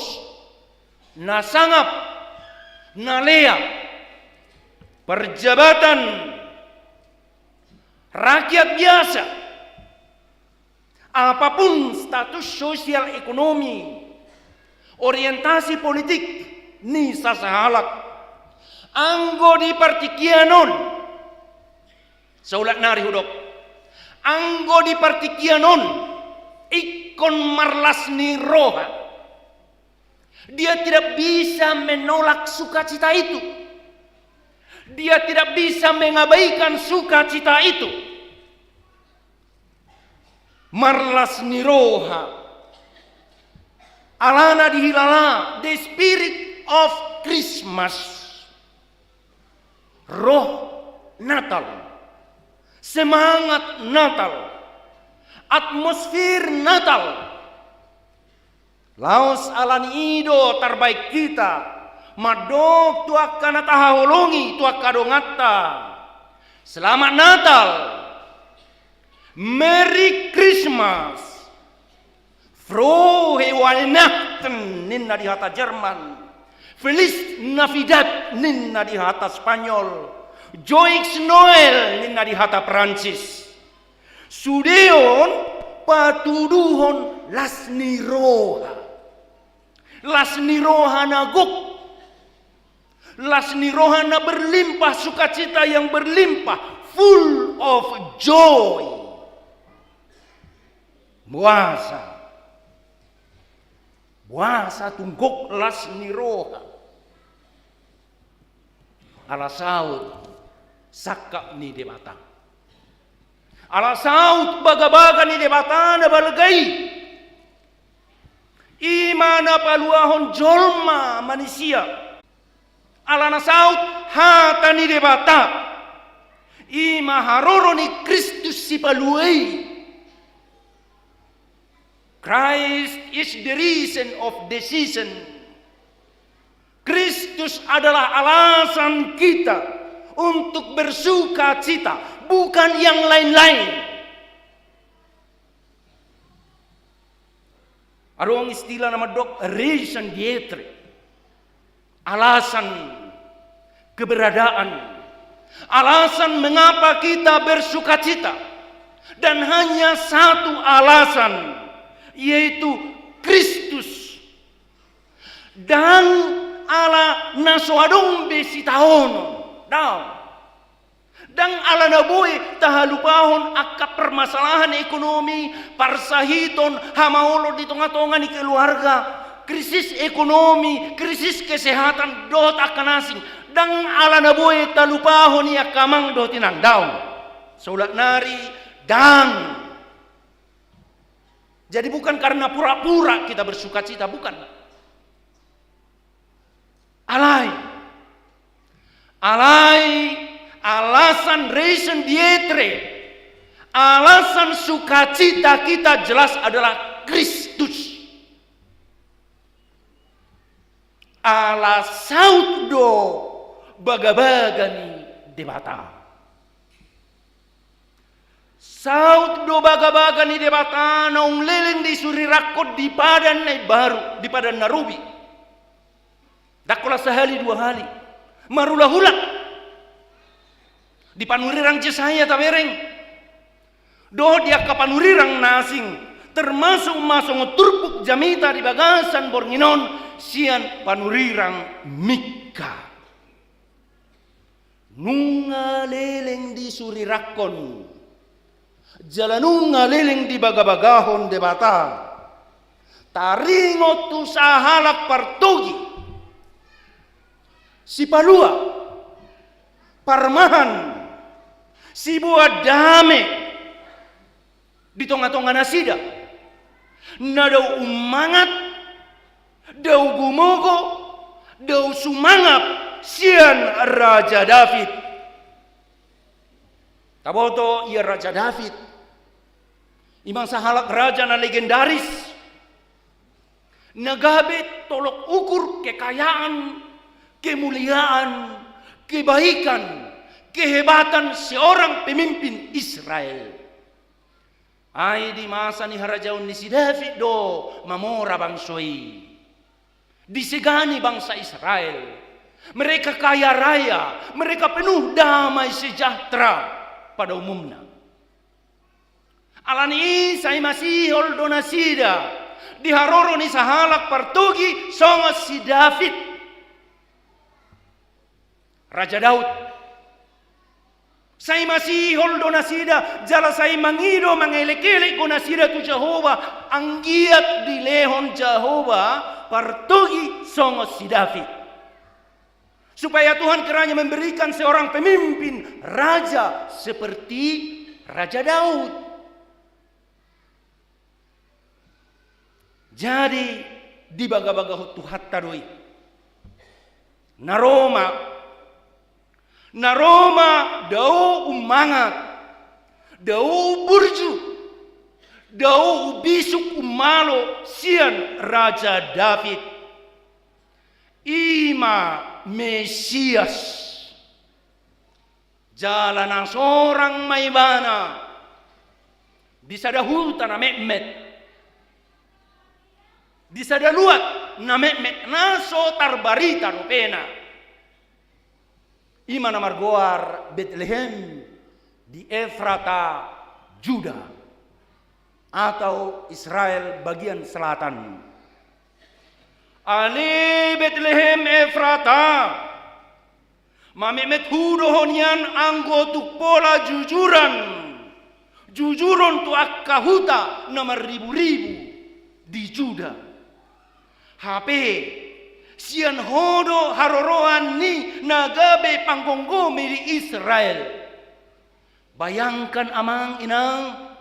nasangap, nalea, perjabatan, rakyat biasa, apapun status sosial ekonomi, orientasi politik, ni sasahalak, anggo di partikianon, saulat nari hudok, anggo di partikianon, ikon marlas ni roha. Dia tidak bisa menolak sukacita itu. Dia tidak bisa mengabaikan sukacita itu. Marlas niroha. Alana dihilala, the spirit of Christmas. Roh Natal. Semangat Natal. Atmosfer Natal. Laos alani ido terbaik kita, madok tu akan tahaholongi tu akadongata. Selamat Natal, Merry Christmas, Frohe Weihnachten ninna di hata Jerman, Feliz Navidad ninna di hata Spanyol. Joyeux Noel ninna di hata Prancis. Sudeon patuduhon las niroha. Las niroha nagok. Las niroha na berlimpah sukacita yang berlimpah. Full of joy. Buasa tunggok las niroha. Ala saud sakka ni debata. Ala saud baga-baga ni debata na balgay. Imana paluahon jolma manusia. Ala na saud hata ni debata. Ima haroro ni Kristus si paluay. Christ is the reason of the season. Kristus adalah alasan kita untuk bersuka cita, bukan yang lain-lain. Ada orang istilah nama dok raison d'être, alasan keberadaan, alasan mengapa kita bersuka cita, dan hanya satu alasan, yaitu Kristus. Dan ala nasoadong besitahono daw. Dan ala nabuhi tahalupahon akka permasalahan ekonomi, parsahiton, hamaolo di tengah-tengah ni keluarga, krisis ekonomi, krisis kesehatan, dohot akan asing. Dan ala nabuhi talupahon ni akamang dohotinang daw. Saulat nari, dan jadi bukan karena pura-pura kita bersuka cita, bukan. Alai, alasan raison d'être, alasan sukacita kita jelas adalah Kristus. Ala sauddo baga-bagani debata. Sauddo baga-bagani debata naung leleng di surirakot di padan na baru, di padan narubi. Dakola sehali dua hari. Marula-hula. Di panurirang jesaya tabereng. Doh dia ke panurirang nasing. Termasuk masong turpuk jamita di bagasan bornginon. Sian panurirang Mika. Nunga leleng di surirakon. Jalanunga leleng di baga-bagahon debata. Taringot tu sahalak partogi. Si palua, parmahan, si buat dame di tengah-tengah nasida. Nadau umangat, dau gumogo, dau sumangap, sian Raja David. Taboto ia Raja David. Imang sahalak raja na legendaris. Nagabe tolok ukur kekayaan, kemuliaan, kebaikan, kehebatan seorang pemimpin Israel. Ai di masa ni harajaun ni si David do mamora bangsoi. Disegani bangsa Israel. Mereka kaya raya, mereka penuh damai sejahtera pada umumnya. Alani saya masih holdonasida diharoro ni sahalak partugi songa si David. Raja Daud. Saya masih holdo nasida, jala saya mangido mangelek-elek ko nasida tu Jehovah, anggiat di lehon Jehovah, partogi songo si David. Supaya Tuhan kiranya memberikan seorang pemimpin, raja seperti Raja Daud. Jadi di baga-baga Tuhan tadoi. Naroma dau umangat, dau burju, dau bisuk umalo sian Raja David. Ima Mesias. Jalan seorang maibana. Bisa dahulu tanah Mehmet. Bisa daluat. na met naso tarbarita no pena. Ima na margoar Bethlehem di Efrata, Juda atau Israel bagian selatan. Ali Bethlehem Efrata mamemet hudohonian anggotu pola jujuron tu akahuta nomor ribu-ribu di Juda. HP sian hodo haroroan ni nagabe panggonggo di Israel. Bayangkan amang inang,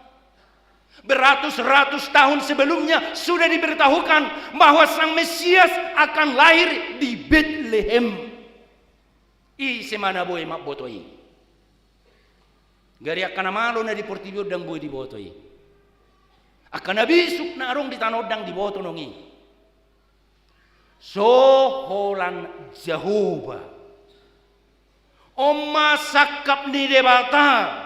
beratus-ratus tahun sebelumnya sudah diberitahukan bahwa sang Mesias akan lahir di Bethlehem. I semana boy mak botoi. Gari akan malo na di portibio dang boy di botoi. Akan nabisuk na arong di tanodang di boto nongi. So holan Jehovah. Oma sakap ni debata.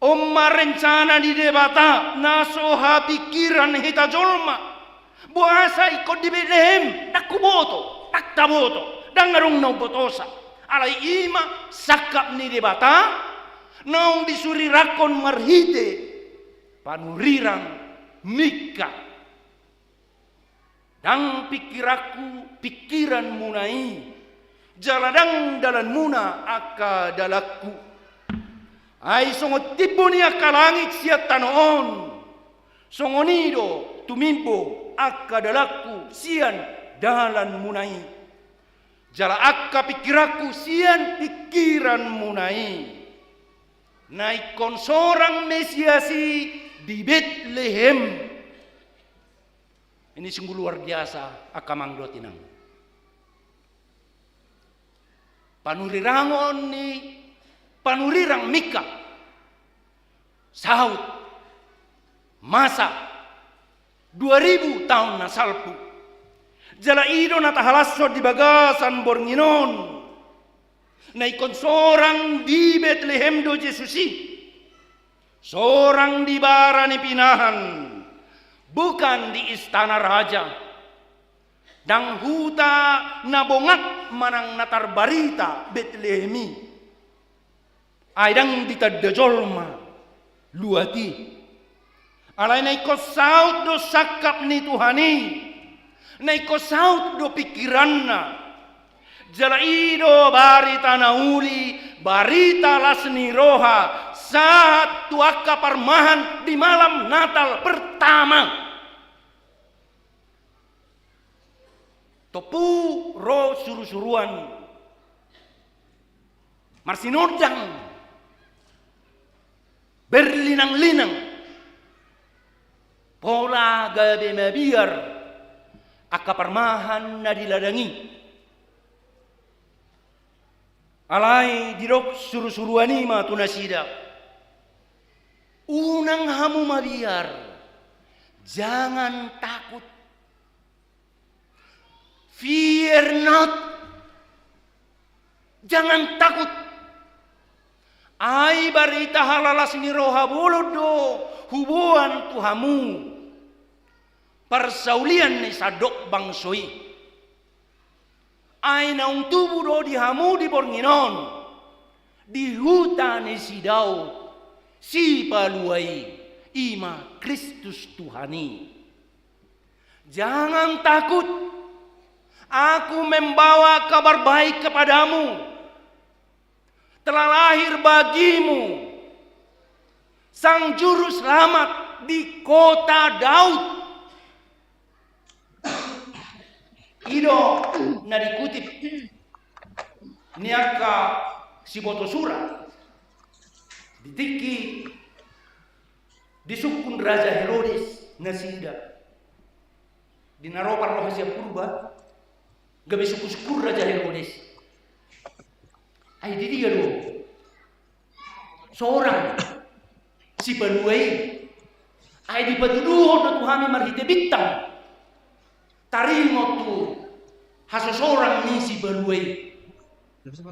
Oma rencana di debata. Naso ha pikiran hita jolma. Buasa ikut di Bethlehem. Tak kuboto. Tak taboto. Dan ngarong nau botosa. Alai ima sakap ni debata. Naung disuri rakon marhite. Panurirang Mika. Dan pikiran munai. Jaladang dalan muna aka dalakku. Ay songot tibo ni aka langit siya tanoon. Songonido tumimpo aka dalakku siyan dalan munai. Jala aka pikiraku siyan pikiran munai. Naikon sorang Mesiasi di Bethlehem. Ini sungguh luar biasa akamang dotinang. Panurirangon ni panurirang Mika. Sahut. Masa 2000 tahun na salpu. Jala ido na tahalaso di bagasan Bornginon. Na ikon sorang di Bethlehem do Jesusi. Sorang di bara ni pinahan. Bukan di istana raja. Dang huta nabongak manang natar barita Bethlehemi. Aidang ditadajolma luati. Alay na iko saut do sakap ni Tuhani. Na iko saut do pikiran na. Jalaido barita nauli, barita lasni roha. Saat tuaka parmahan di malam Natal pertama. Topu ro suru-suruan. Marsinodang. Berlinang-linang. Pola gabe mabiar. Aka parmahan na diladangi. Alai dirok suru-suruani ma tunasida. Unang hamu mabiar, jangan takut. Fear not. Jangan takut. Ai barita halalas ni roha bolodo hubuan Tuhamu. Persaulian ni sadok bangsoi. Ai naung tubuh do di hamu di Bornginon. Di hutan ni Sidau. Si paluai ima Kristus Tuhani. Jangan takut. Aku membawa kabar baik kepadamu. Telah lahir bagimu Sang Juru Selamat di kota Daud. Ido na dikutip niaka si boto surat. Ditiki disukun Raja Herodes nasida dinaropar rahasia purba gabe suku-suku Raja Herodes ai di dia do seorang si paluai ai di patuduh do Tuhami marhite bintang tarimo tu haso seorang ni si paluai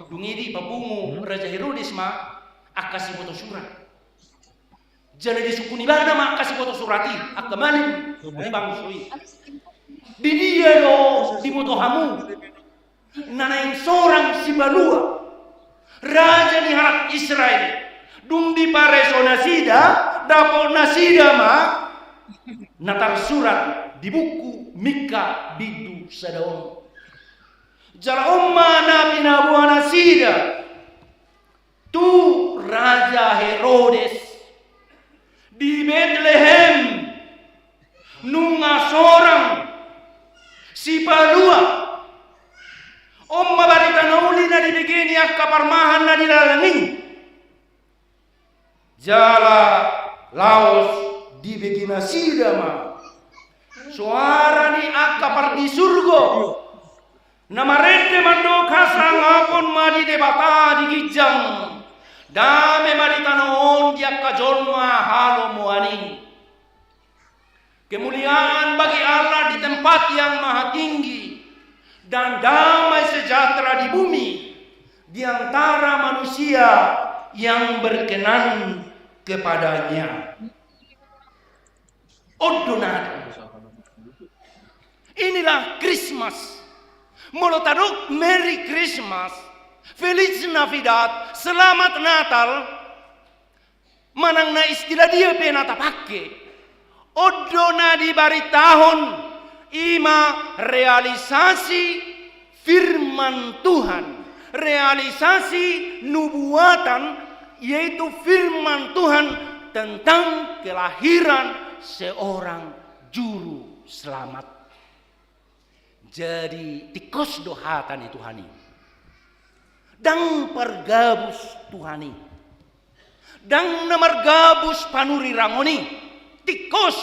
dungidi papungu Raja Herodes ma akasi foto surat. Jadi di suku ni bana mak kasih foto surati. Akamalin ni bang sui. Di dia do di motohamu. Nana yang seorang si balua. Raja ni anak Israel. Dung di pareso nasida, dapo nasida ma natar surat di buku Mika bidu sadaon. Jala umma na pinabuha nasida. Tu Raja Herodes di Bethlehem nunga seorang si balua. Omma barita nauli na dibigini akka parmahan na dilalangin. Jala Laos dibigina sidama. Suara ni akka pardi surgo. Namarete mando kasang apon madi debata di gijang. Dame madi tanoon di akka jolma halo muani. Kemuliaan bagi Allah di tempat yang maha tinggi. Dan damai sejahtera di bumi di antara manusia yang berkenan kepadanya. Odonat. Inilah Christmas. Molotaduk Merry Christmas, Feliz Navidad, Selamat Natal. Manang na istilah dia penata pakai. Odona di bari tahun ima realisasi firman Tuhan, realisasi nubuatan, yaitu firman Tuhan tentang kelahiran seorang juru selamat. Jadi tikos dohatan Tuhani dang pergabus Tuhani dang namargabus panuri rangoni tikos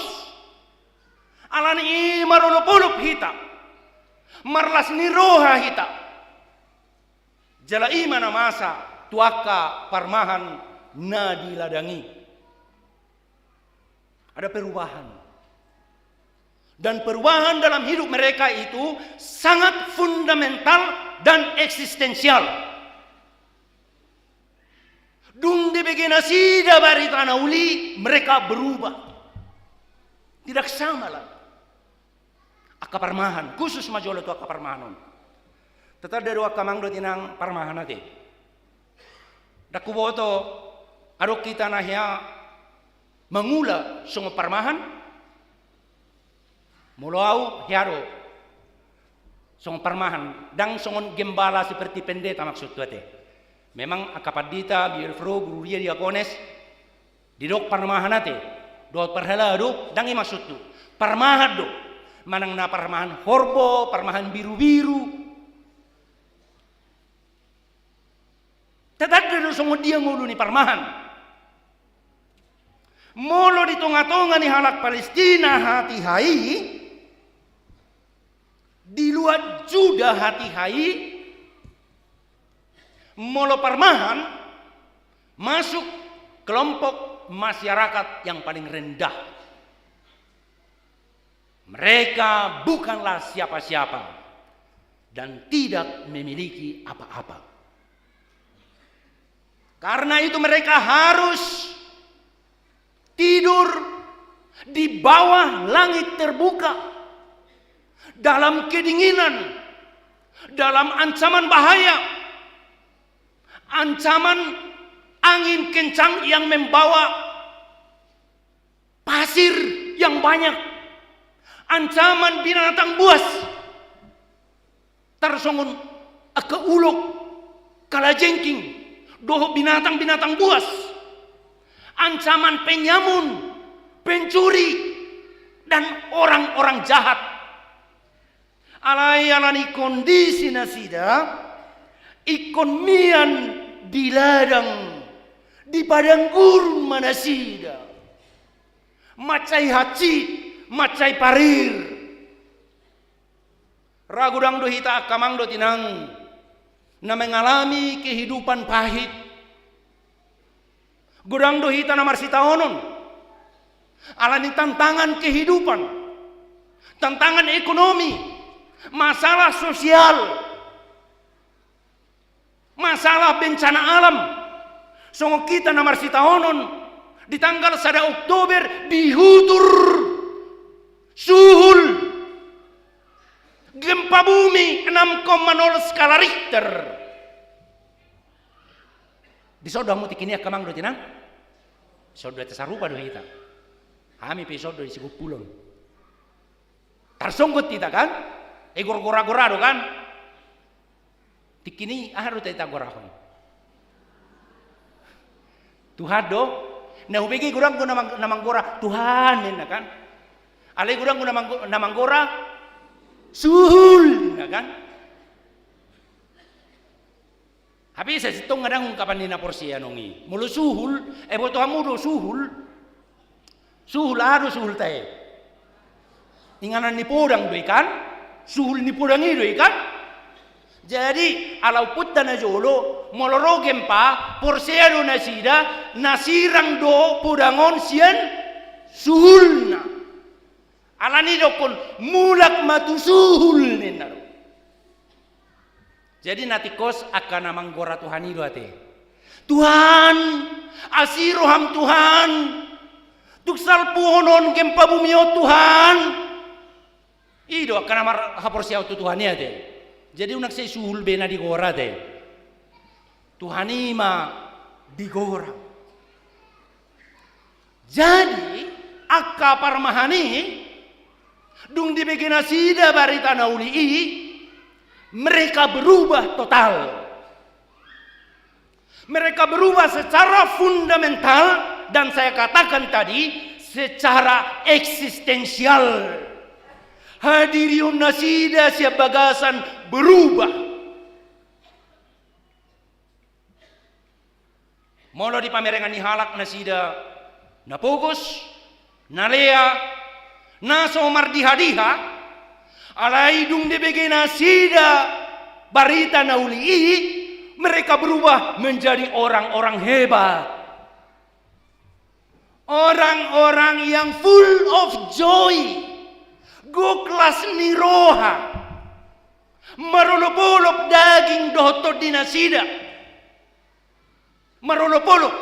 alani marolopolup hita marlas ni roha hita jala ima na masa tuaka parmahan na diladangi. Ada perubahan. Dan perubahan dalam hidup mereka itu sangat fundamental dan eksistensial. Dung di beginasi dari tanah uli mereka berubah. Tidak sama lah. Akaparmahan, khusus majolo itu akaparmahan. Tetap dari akamang do tinang parmahan nate. Dakuboto adok kita nahya mengula sungo parmahan. Mulau hiaro song parmahan dang songon gembala seperti pendeta maksud tuate. Memang akapadita bielfro gururia diakones didok parmahan ate dot parhala do dangi maksud tu parmahan do manang na parmahan horbo parmahan biru-biru tetap do songon dia ngulu ni parmahan molo di tonga-tonga ni halak Palestina hati hai di luar juga hati hai molo parmahan masuk kelompok masyarakat yang paling rendah. Mereka bukanlah siapa-siapa dan tidak memiliki apa-apa. Karena itu mereka harus tidur di bawah langit terbuka. Dalam kedinginan, dalam ancaman bahaya, ancaman angin kencang yang membawa pasir yang banyak, ancaman binatang buas, tarsongon ke ulok, kalajengking, doh binatang-binatang buas, ancaman penyamun, pencuri, dan orang-orang jahat. Alai-alani kondisi nasida ikon mian di ladang di padang gurun manasida macai haci macai parir ragudang do hita kamang do tinang na mengalami kehidupan pahit gudang do hita na marsita onon alani tantangan kehidupan tantangan ekonomi masalah sosial, masalah bencana alam. Songo kita namar sitaonon di tanggal 1 Oktober dihutur suhul bumi 6,0 skala Richter. Di sodamu tikini akamang do tinang. Soda tesarupa do kita. Kami pe soda di Sigupulon. Tarsonggot kita kan? Gora-gora do kan? Tikini aharo ta gorahon. Tuhan do, nah ubegi kurang guna namang gora Tuhan na kan? Alai kurang guna namang gora suhul na kan? Habis sa sitong ngadang ungkapan ni na porsiya nongi. Mulu suhul, boto hamudo suhul. Suhul ado suhul tae. Inganan ni podang do ikan, suhul ni podang ido ikan. Jadi alau putta na jolo molorogem pa porsiya do nasida nasirang do podangon sian suhulna. Alani do kon mulak matu suhul nena. Jadi natikos akan namang gora Tuhan itu ate. Tuhan, asiroham Tuhan. Tuksal puhonon gempa bumio Tuhan. Ido akan namar haporsiau tu Tuhan ya ate. Jadi unak saya suhul bena di gora ate. Tuhan ima di gora. Jadi akka parmahani dung di begina sida barita nauli mereka berubah total. Mereka berubah secara fundamental dan saya katakan tadi secara eksistensial. Hadiriun nasida siap bagasan berubah. Molo di pamerengan ni halak nasida na fokus, na lea, na somar diha-diha. Alai dung DBG nasida barita nauli mereka berubah menjadi orang-orang hebat. Orang-orang yang full of joy. Go kelas niroha. Marolopolop daging dohot di nasida. Marolopolop.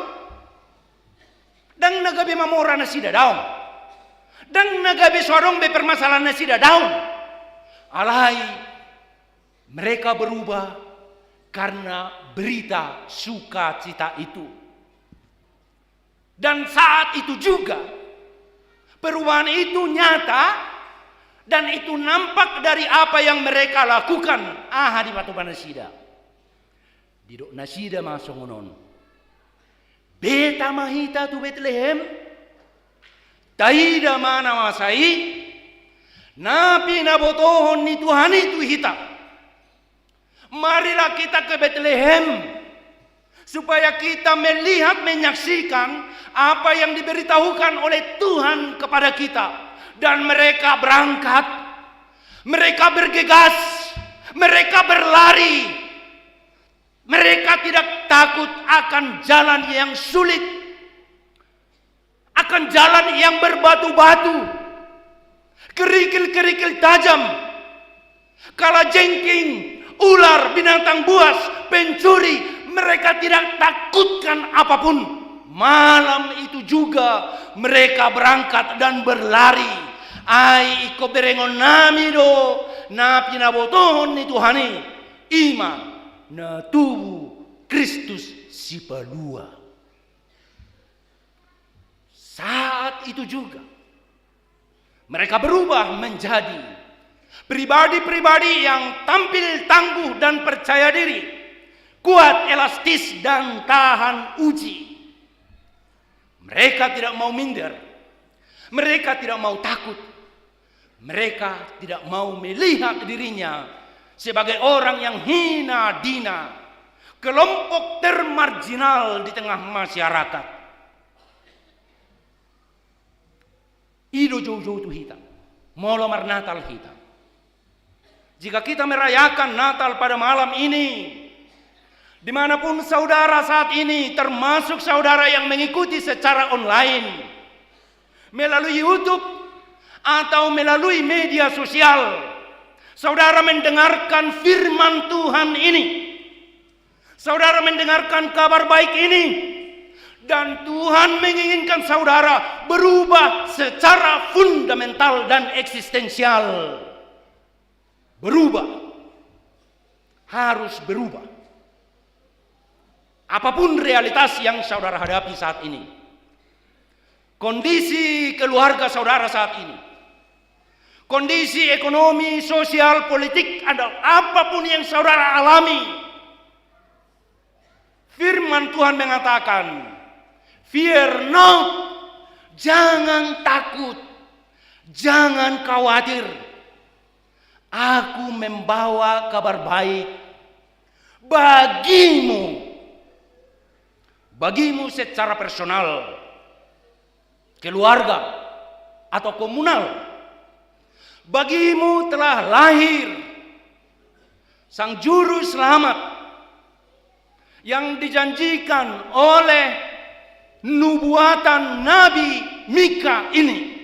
Dang nagabe mamora nasida daun. Dang nagabe sorong be permasalahan nasida daun. Alai mereka berubah karena berita sukacita itu. Dan saat itu juga perubahan itu nyata dan itu nampak dari apa yang mereka lakukan. Di batu nasida. Didok nasida masongonon. Beta mahita tu Bethlehem. Taida mana masai. Napi nabotohon ni Tuhan itu hitam. Marilah kita ke Bethlehem supaya kita melihat menyaksikan apa yang diberitahukan oleh Tuhan kepada kita. Dan mereka berangkat, mereka bergegas, mereka berlari. Mereka tidak takut akan jalan yang sulit, akan jalan yang berbatu-batu. Kerikil-kerikil tajam, kalajengking, ular, binatang buas, pencuri, mereka tidak takutkan apapun. Malam itu juga mereka berangkat dan berlari. Ai iko berengon namido, na pinabotohon ni Tuhani, ima na tubuh Kristus si palua. Saat itu juga mereka berubah menjadi pribadi-pribadi yang tampil tangguh dan percaya diri, kuat, elastis, dan tahan uji. Mereka tidak mau minder, mereka tidak mau takut, mereka tidak mau melihat dirinya sebagai orang yang hina dina, kelompok termarginal di tengah masyarakat. Ido jauh-jauh itu hitam. Molomar Natal hitam. Jika kita merayakan Natal pada malam ini, dimanapun saudara saat ini, termasuk saudara yang mengikuti secara online, melalui YouTube atau melalui media sosial, saudara mendengarkan firman Tuhan ini, saudara mendengarkan kabar baik ini, dan Tuhan menginginkan saudara berubah secara fundamental dan eksistensial. berubah. Harus berubah. Apapun realitas yang saudara hadapi saat ini, kondisi keluarga saudara saat ini, kondisi ekonomi, sosial, politik, atau apapun yang saudara alami, firman Tuhan mengatakan, fear not, jangan takut, jangan khawatir. Aku membawa kabar baik bagimu secara personal, keluarga, atau komunal. Bagimu telah lahir Sang Juru Selamat yang dijanjikan oleh nubuatan Nabi Mika ini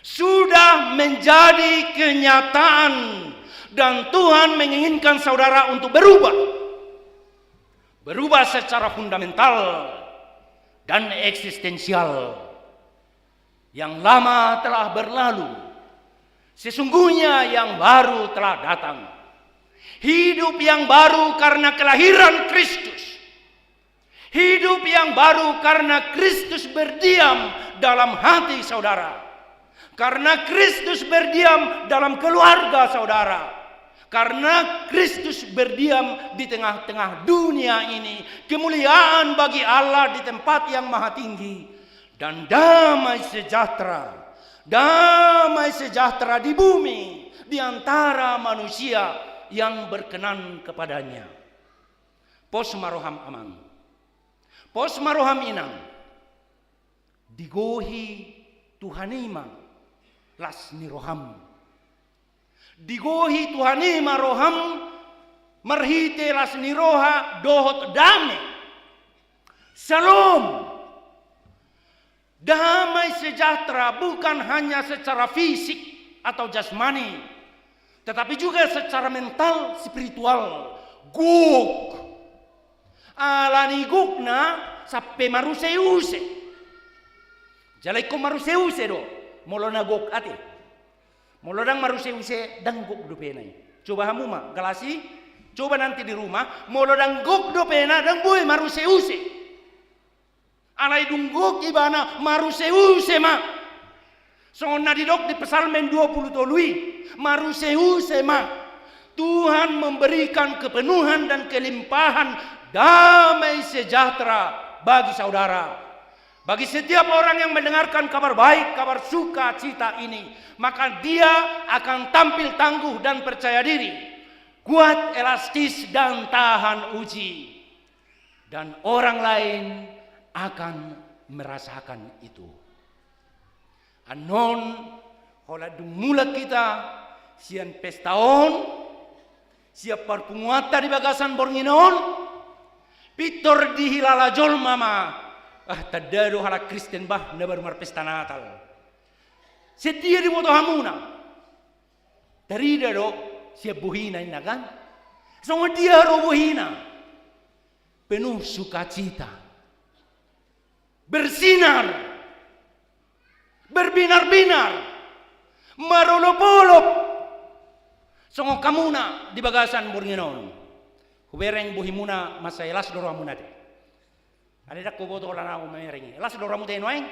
sudah menjadi kenyataan, dan Tuhan menginginkan saudara untuk berubah secara fundamental dan eksistensial. Yang lama telah berlalu, sesungguhnya yang baru telah datang. Hidup yang baru karena kelahiran Kristus. Hidup yang baru karena Kristus berdiam dalam hati saudara. Karena Kristus berdiam dalam keluarga saudara. Karena Kristus berdiam di tengah-tengah dunia ini. Kemuliaan bagi Allah di tempat yang maha tinggi. Dan damai sejahtera di bumi, di antara manusia yang berkenan kepadanya. Pos maroham aman. Pos maroham inang. Digohi Tuhanima las niroham. Digohi Tuhanima roham marhite las niroha dohot dame. Salam. Damai sejahtera bukan hanya secara fisik atau jasmani, tetapi juga secara mental, spiritual. Guk. Alani gukna sape maruseuse. Jalai ko maruseuse do. Molona gok ate. Molodang maruseuse dang gok do penai. Coba hamu ma galasi, coba nanti di rumah molodang gok do pena dang boy maruseuse. Alai dunggok ibana maruseuse ma. Songona didok di Psalmen 20 tolui maruseuse ma. Tuhan memberikan kepenuhan dan kelimpahan damai sejahtera bagi saudara. Bagi setiap orang yang mendengarkan kabar baik, kabar sukacita ini, maka dia akan tampil tangguh dan percaya diri, kuat, elastis, dan tahan uji. Dan orang lain akan merasakan itu. Anon, hola dumula kita, sian pestaon, siap perpunguata di bagasan bornginon, pitor di hilala jol mama. Tadado hala Kristen bah nebar marpesta Natal. Setia di moto hamuna. Dari dado siap buhina ina kan. Songo dia ro buhina. Penuh sukacita. Bersinar. Berbinar-binar. Marolop-olop. Songo kamuna di bagasan bornginon. Hubereng buhimuna masailas doro amunate. Ada dak koboto la na umerengi. Elas doramu teh noeng.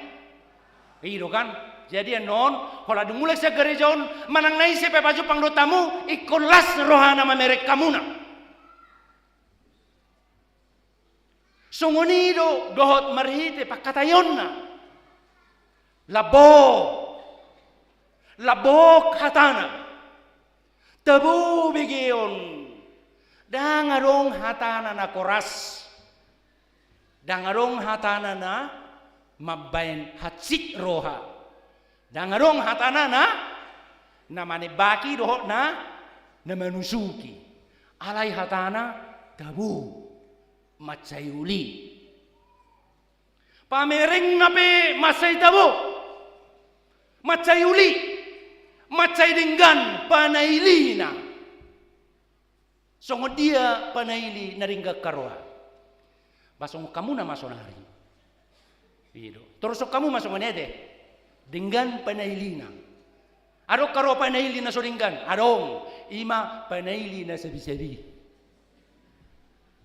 Iyo kan? Jadi non, hola dumulai sa gerejaon manang nai se pe baju pangdo tamu ikolas rohana mamerek kamuna. Songonido dohot marhite pakatayonna. Labo hatana. Tabu bigion. Dangarong hatana na koras. Dangarong hatana na mabayan hatsik roha. Dangarong hatana na manibaki dohot na manusuki. Alay hatana tabu matsayuli. Pamereng na pe masay tabu. Matsayuli. Matsay dinggan panaili na. Songo dia panaili naringga karoha. Basong kamu na masonari. Terus kamu masong nede dengan panailina. Adok karo panaili na soringkan. Adong ima panaili na sabi-sabi.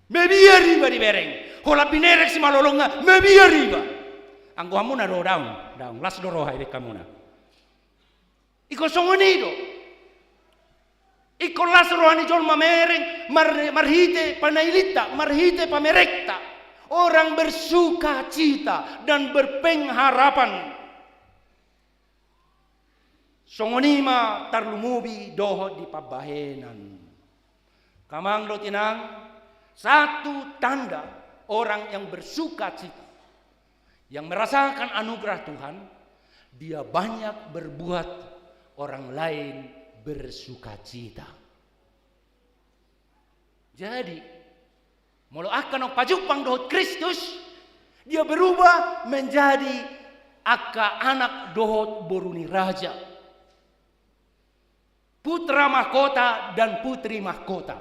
Mebiari ba di bereng. Hola pinerek si malolonga. Mebiari ba. Anggo hamu na do daun. Las do roha ide kamu na. Iko songonido. Iko las rohani jol mamereng. Marhite panailita. Marhite pamerekta. Orang bersuka cita dan berpengharapan. Songonima tarlumubi doho di pabahenan. Kamang do tinang, satu tanda orang yang bersuka cita, yang merasakan anugerah Tuhan, dia banyak berbuat orang lain bersuka cita. Jadi, mulu akan pajupang dohot Kristus, dia berubah menjadi aka anak dohot boruni raja. Putra mahkota dan putri mahkota.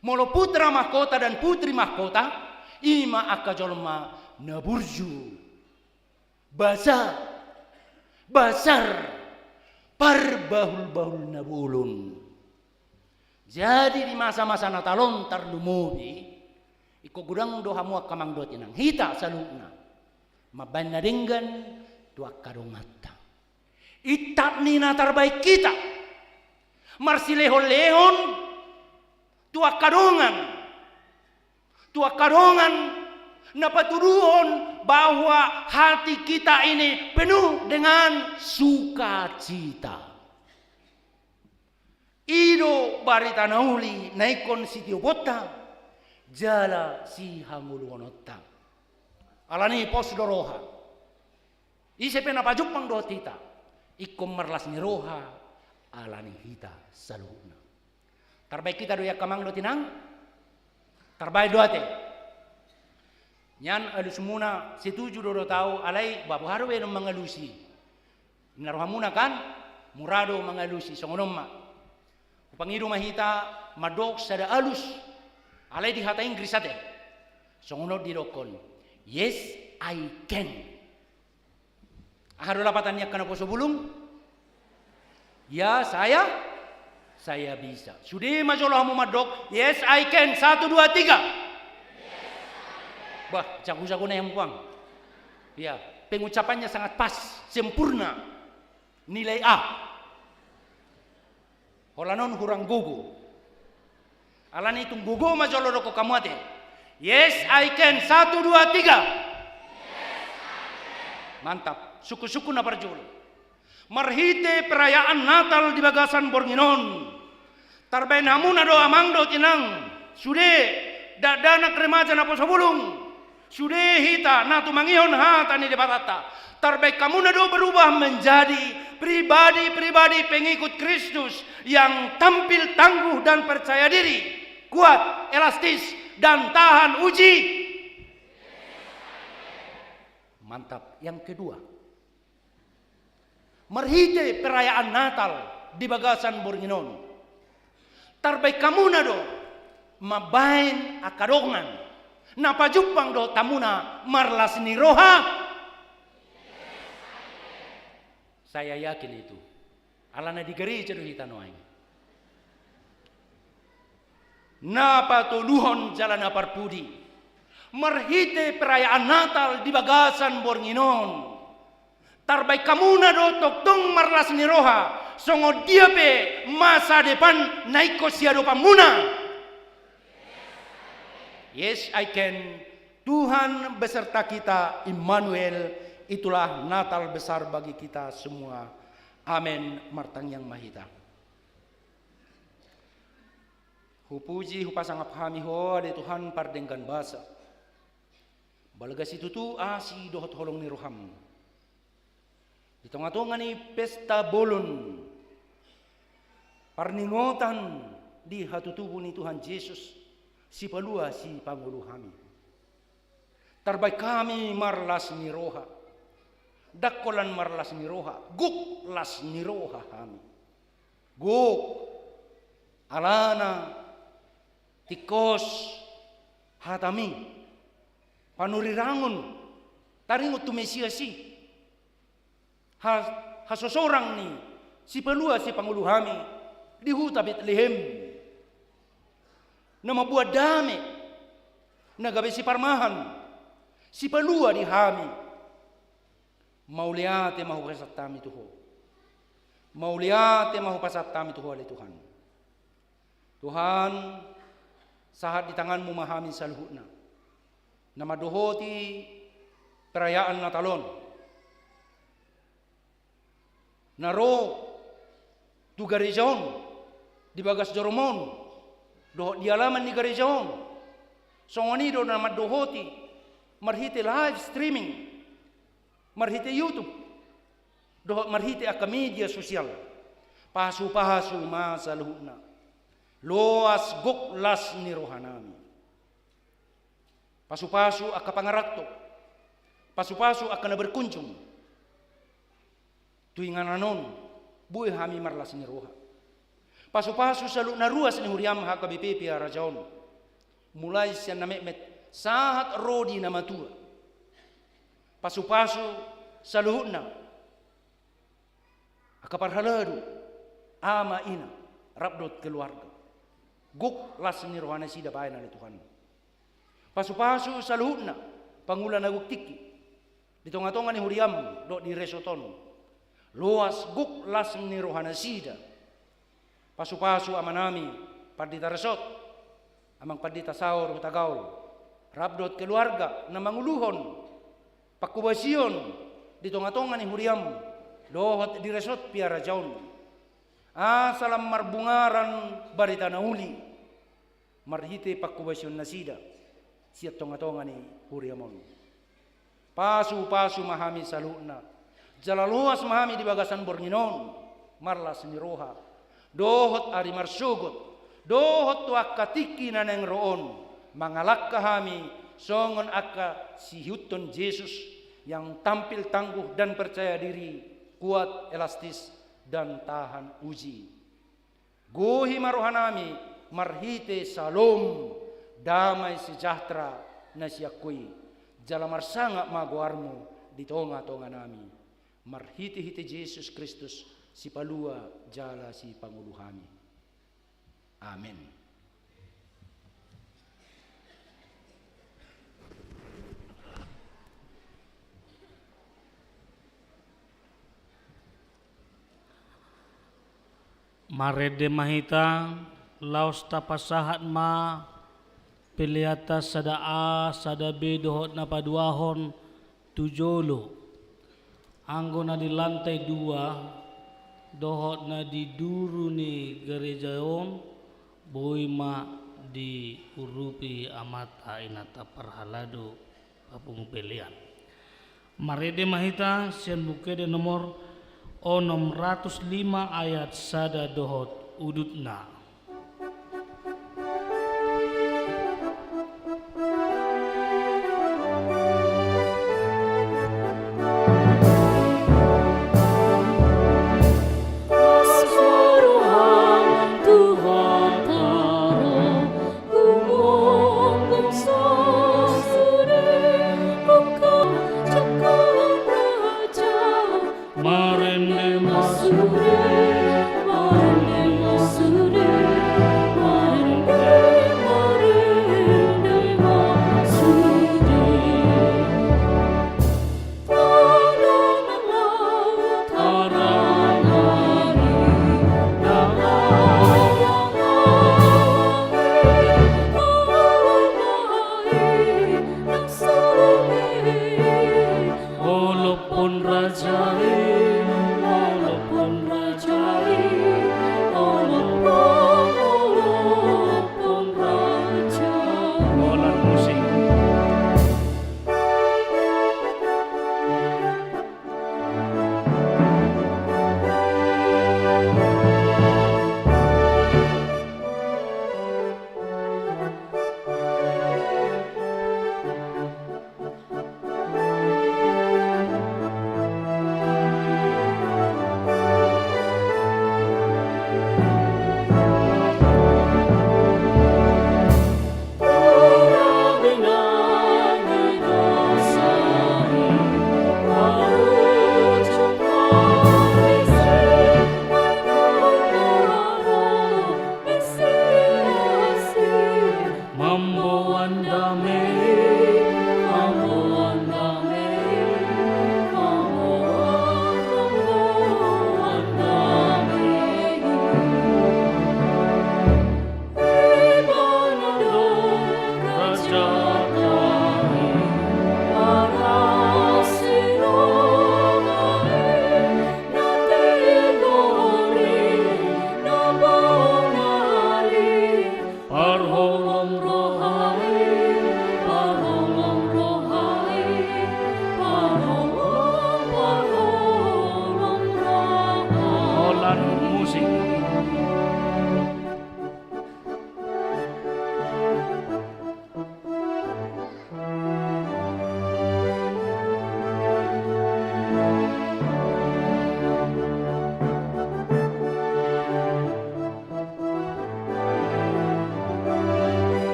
Molo putra mahkota dan putri mahkota, ima akajolma naburju. Basar parbahul-bahul nabulun. Jadi di masa-masa Natalon tarlumubi, iko gudang dohamu akamang dotinang hita saluna. Mabana denggan tuak kadongata. Itat nina terbaik kita. Marsilehon-lehon tua kadongan napaturuhon bahwa hati kita ini penuh dengan sukacita. Ido barita nauli naikon sitio bota jala si hamuluonotta. Alani pos doroha. Ise pena pajupang do tita. Ikom marlas ni roha alani hita saluna. Terbaik kita doya kamang do tinang. Terbaik doate. Nyan alus muna setuju do tahu alai babu harwe no mangalusi. Narohamuna kan murado mangalusi songonomma. Upangido mahita madok sada alus. Alai di hata Inggris ate. Songono dirokon. Yes, I can. Ahado lapatannya kana poso bulung. Ya, saya bisa. Sudah majolah mu madok. Yes, I can. 1 2 3. Bah, jago-jago na yang puang. Ya, pengucapannya sangat pas, sempurna. Nilai A. Holanon hurang gugu. Alan itu gugu majolo roko kamu ate. Yes, I can. 1 2 3. Mantap. Suku-suku na parjolo. Marhite perayaan Natal di Bagasan Bornginon. Tarbay namuna do amang do tinang. Sude dadana remaja na posabulung. Sude hita na tumangihon hata ni debatata. Tarbay kamuna do berubah menjadi pribadi-pribadi pengikut Kristus yang tampil tangguh dan percaya diri, kuat, elastis dan tahan uji. Mantap. Yang kedua, marhite perayaan Natal di Bagasan Bornginon. Tarbay kamuna do mabain akadongan. Napajupang do tamuna marlas ni roha. Saya yakin itu. Alana di gereja do hitanoain. Napatuluhon jalan aparpudi. Marhite perayaan Natal di Bagasan Bornginon. Tarbay kamuna do toktong marlas ni roha. Songo dia pe masa depan naiko siado pamuna. Yes, I can. Tuhan beserta kita, Immanuel. Itulah Natal besar bagi kita semua. Amin. Martang yang mahita. Hupuji hupasangap hami ho de Tuhan pardenggan basa. Balagas itu tu asi dohot holong ni roham. Di tengah-tengah ni pesta bolon. Parningotan di hatutubu ni Tuhan Yesus. Si palua si pangulu kami. Terbaik kami marlas ni roha. Dakolan marlas ni roha. Guk las ni roha kami. Guk. Alana. Tikos. Hatami. Panurirangun. Taringot tu Mesiasi. hasosorang ni si pelua si panguluhami di huta Bethlehem na mabuat dame na gabi si parmahan si pelua di hami mauliate mahu kasatami Tuhan mauliate mahu pasatami Tuhan oleh Tuhan. Tuhan sahat di tanganmu mahami saluhutna nama dohoti perayaan Natalon naro tu gerejaon di bagas joromon dohot di alaman di gerejaon songoni do nama dohoti marhite live streaming marhite YouTube dohot marhite aka media sosial pasu masa luhutna loas gok las ni rohanami pasu aka pangarakto pasu akan berkunjung tuingananon buih hami marlas ni roha pasu salu naruas ni huriam haka BPP arajaon mulai sian namet sahat rodi nama tua pasu saluhutna aka parhaladu ama ina rabdot keluarga guk las ni rohana sida bayan oleh Tuhan pasu saluhutna pangulan aguk tiki di tonga-tonga ni huriam do di resoton luas guk las ni rohana sida pasu amanami padita resot amang padita saur tagaul rabdot keluarga na manguluhon pakubasion di tonga-tonga ni huriam dohot di resot piara jaun salam marbungaran barita nauli marhite pakubasion nasida siat tonga-tonga ni huriamon pasu mahami saluna jalaluas mahami di bagasan bornginon marlas ni roha dohot ari marsugot dohot tu akatiki naneng roon mangalak kahami songon akka si Huton Yesus yang tampil tangguh dan percaya diri kuat elastis dan tahan uji gohi marohanami marhite salom damai sejahtera nasiakui jalamar sangat maguarmu di tonga-tonga nami marhite Yesus Kristus si palua jala si panguluhami amin. Marede mahita laos tapasahat ma piliata sada A sada B dohot na paduahon tujolo anggo na di lantai 2 dohot na di duru ni gerejaon boy ma di urupi amata inata parhalado papung pelian marede mahita sian bukede nomor 605 ayat sada dohot udutna. Marende masure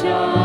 Nang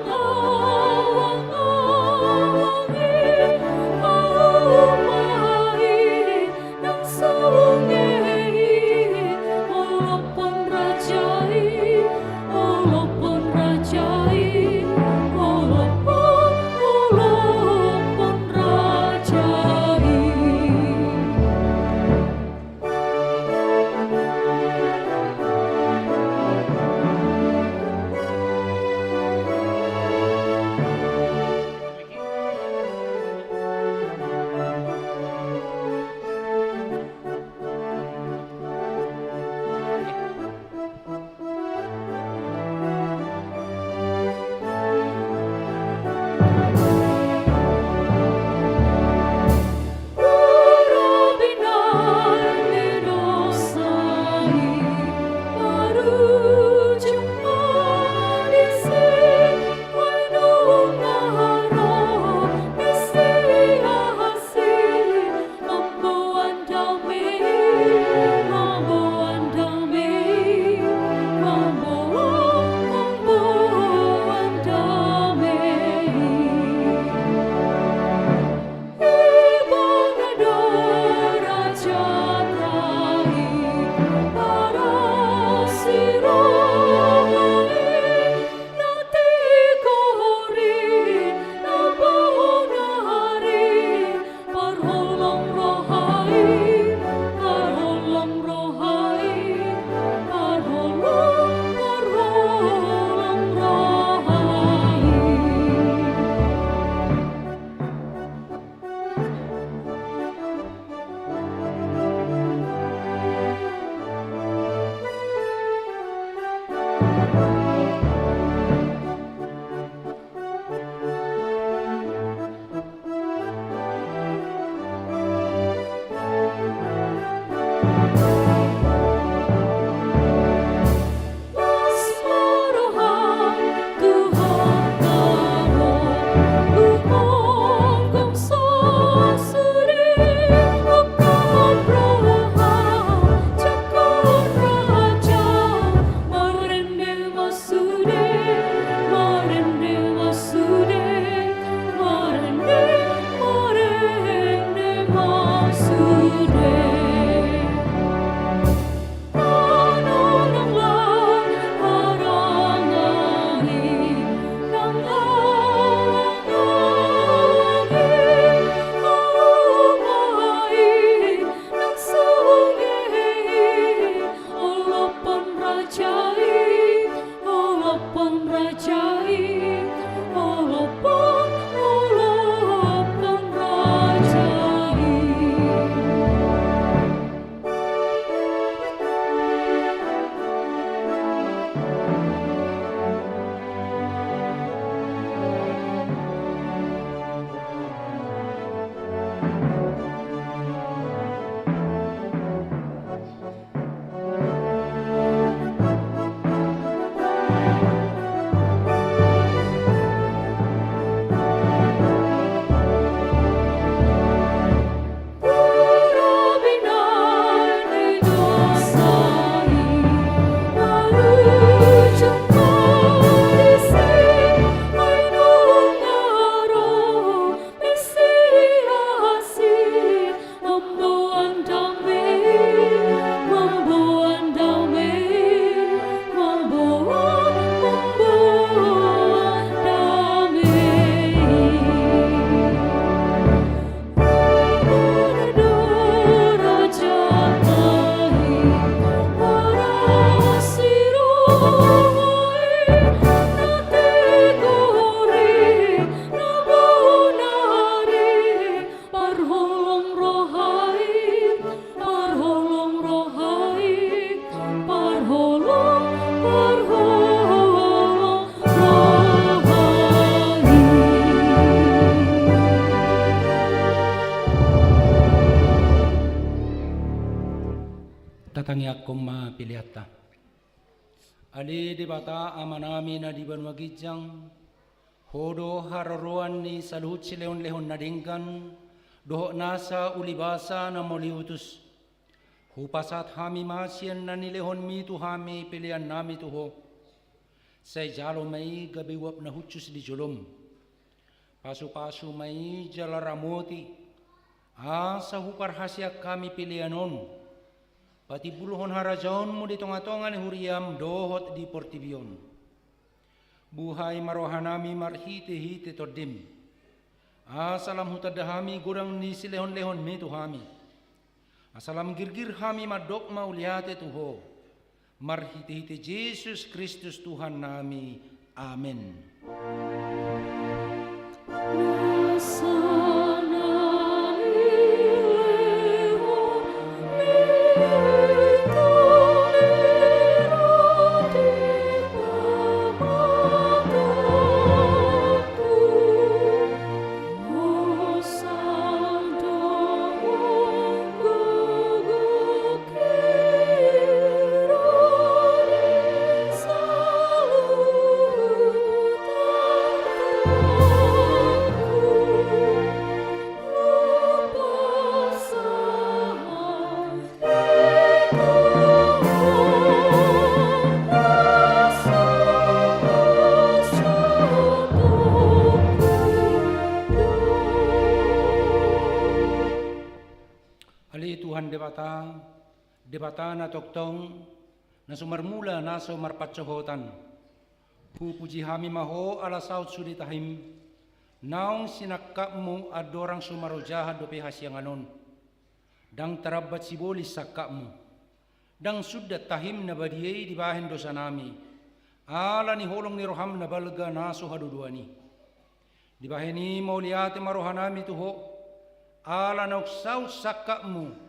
awang hatangi akom ma piliata. Ali debata amanami na di Banua Gijang, hodo hararuan ni saluhut si leon-leon nadingkan, doho nasa ulibasa na moliutus. Hupasat hami masyan na nilehon mi tu hami pilihan nami tuho. Say jalo may gabiwap na hutsus di julom. Pasu-pasu may jalaramoti. Asa hupar hasyak kami pilihanon. Pati buluhon harajaon mo di tonga-tonga ni huriam dohot di portibion. Buhay marohanami marhite-hite tordim. Asalam hutadahami gurang ni silehon-lehon mi tuhami. Asalam girgir hami madok mauliate tuho. Marhite-hite Yesus Kristus Tuhan nami. Amin. Debata na toktong na sumarmula na sumarpatsohotan. Pupuji hami maho ala saut suditahim. Naong sinakka mo adorang sumarojahad dope hasyanganon. Dang tarabat sibolis sakka mo. Dang sudat tahim na badiyay dibahin dosa nami. Ala ni holong ni roham na balga naso haduduani. Dibahini mauliate marohanami tuho. Ala nauk saut sakka mo.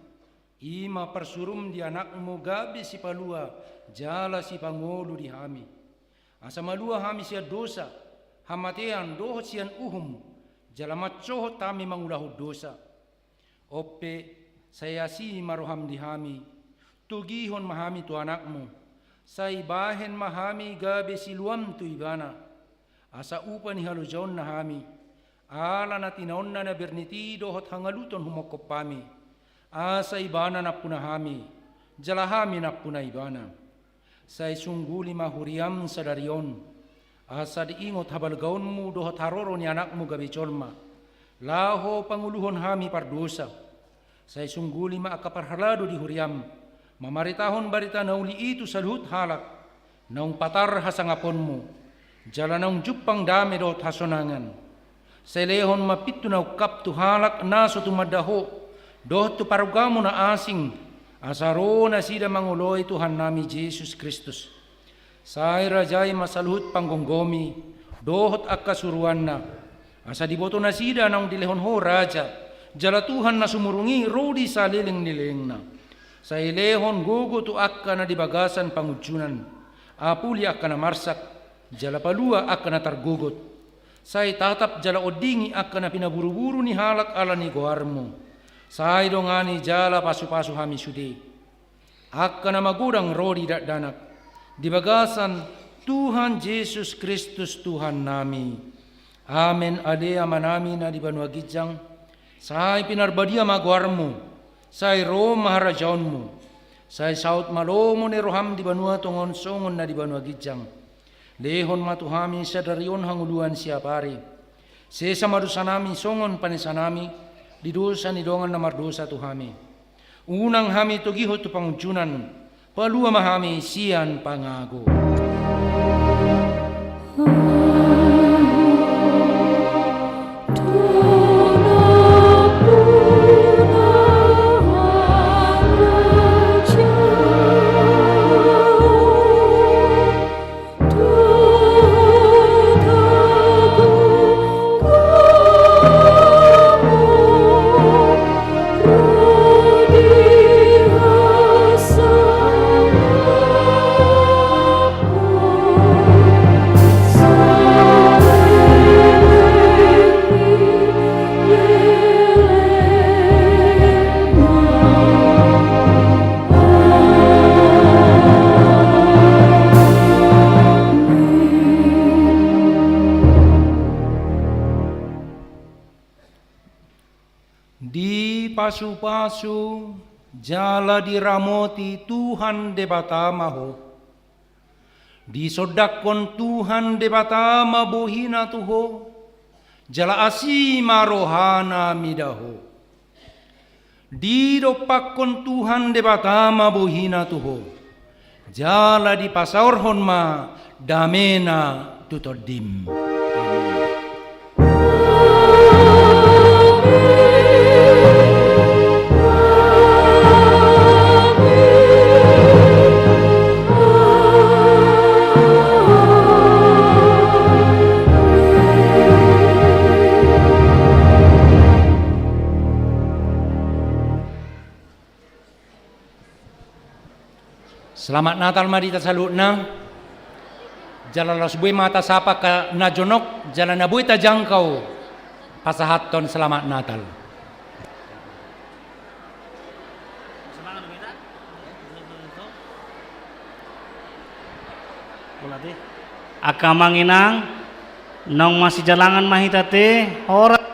Ima persurum di anakmu gabi si palua, jala si pangolu di hami. Asa malua hami sia dosa, hamatean dohot sian uhum, jala macohot tami mangulahu dosa. Ope saya si maroham di hami, tugihon mahami tu anakmu, say bahen mahami gabi si luam tu ibana. Asa upa ni halujaon na hami, ala na tinaon na berniti dohot hangaluton humokop pami. Asa ibana na punahami, jalahami na puna ibana. Say sungguli mahuriam sa darion. Asa diingot habalgaon mo dohot haroro ni anakmu gabi cholma. Laho panguluhon hami pardosa. Say sungguli maakaparhalado di huriam. Mamaritahon barita nauli itu saluhut halak. Naung patar hasangapon mo. Jala naung jupang dame dohot hasonangan. Say lehon mapitu na ukap tu halak naso tu madaho. Doh tu parugamu na asing, asaro na sida manguloy Tuhan nami Yesus Kristus. Say rajay masaluhut panggonggomi, dohot akasuruan na. Asa diboto na sida nang dilehon ho raja, jala Tuhan na sumurungi rodi sa liling-niling na. Say lehon gugo tu akka na dibagasan pangujunan, apuli akka na marsak, jala palua akka na targugot. Say tatap jala odingi akka na pinaburu-buru ni halak ala ni goarmo. Say dongani jala pasu-pasu hami sudi. Akka na magurang rodi danak. Dibagasan Tuhan Yesus Kristus Tuhan nami. Amen adea manami na di Banua Gijang. Say pinarbadia magwarmo. Say Roma harajaonmu. Say saut malomo ni roham di Banua tongon songon na di Banua Gijang. Lehon matuhami sadarion hanguluan siapari. Sesa madusanami songon panisanami. Di dosa ni dongan na mardosa tu hami. Unang hami tugihot tu pangujunan. Palua mahami sian pangago. Di pasu-pasu jala diramoti Tuhan debata maho. Di sodakon Tuhan debata mabohina tuho. Jala asima rohana midaho. Di dopakon Tuhan debata mabohina tuho. Jala di pasaorhon ma damena tutodim. Selamat Natal mari ta salutna. Jala lasbui mata sapa ka najonok, jala nabui ta jangkau. Pasahaton selamat Natal. Aka manginang nong masih jalangan mahitate ora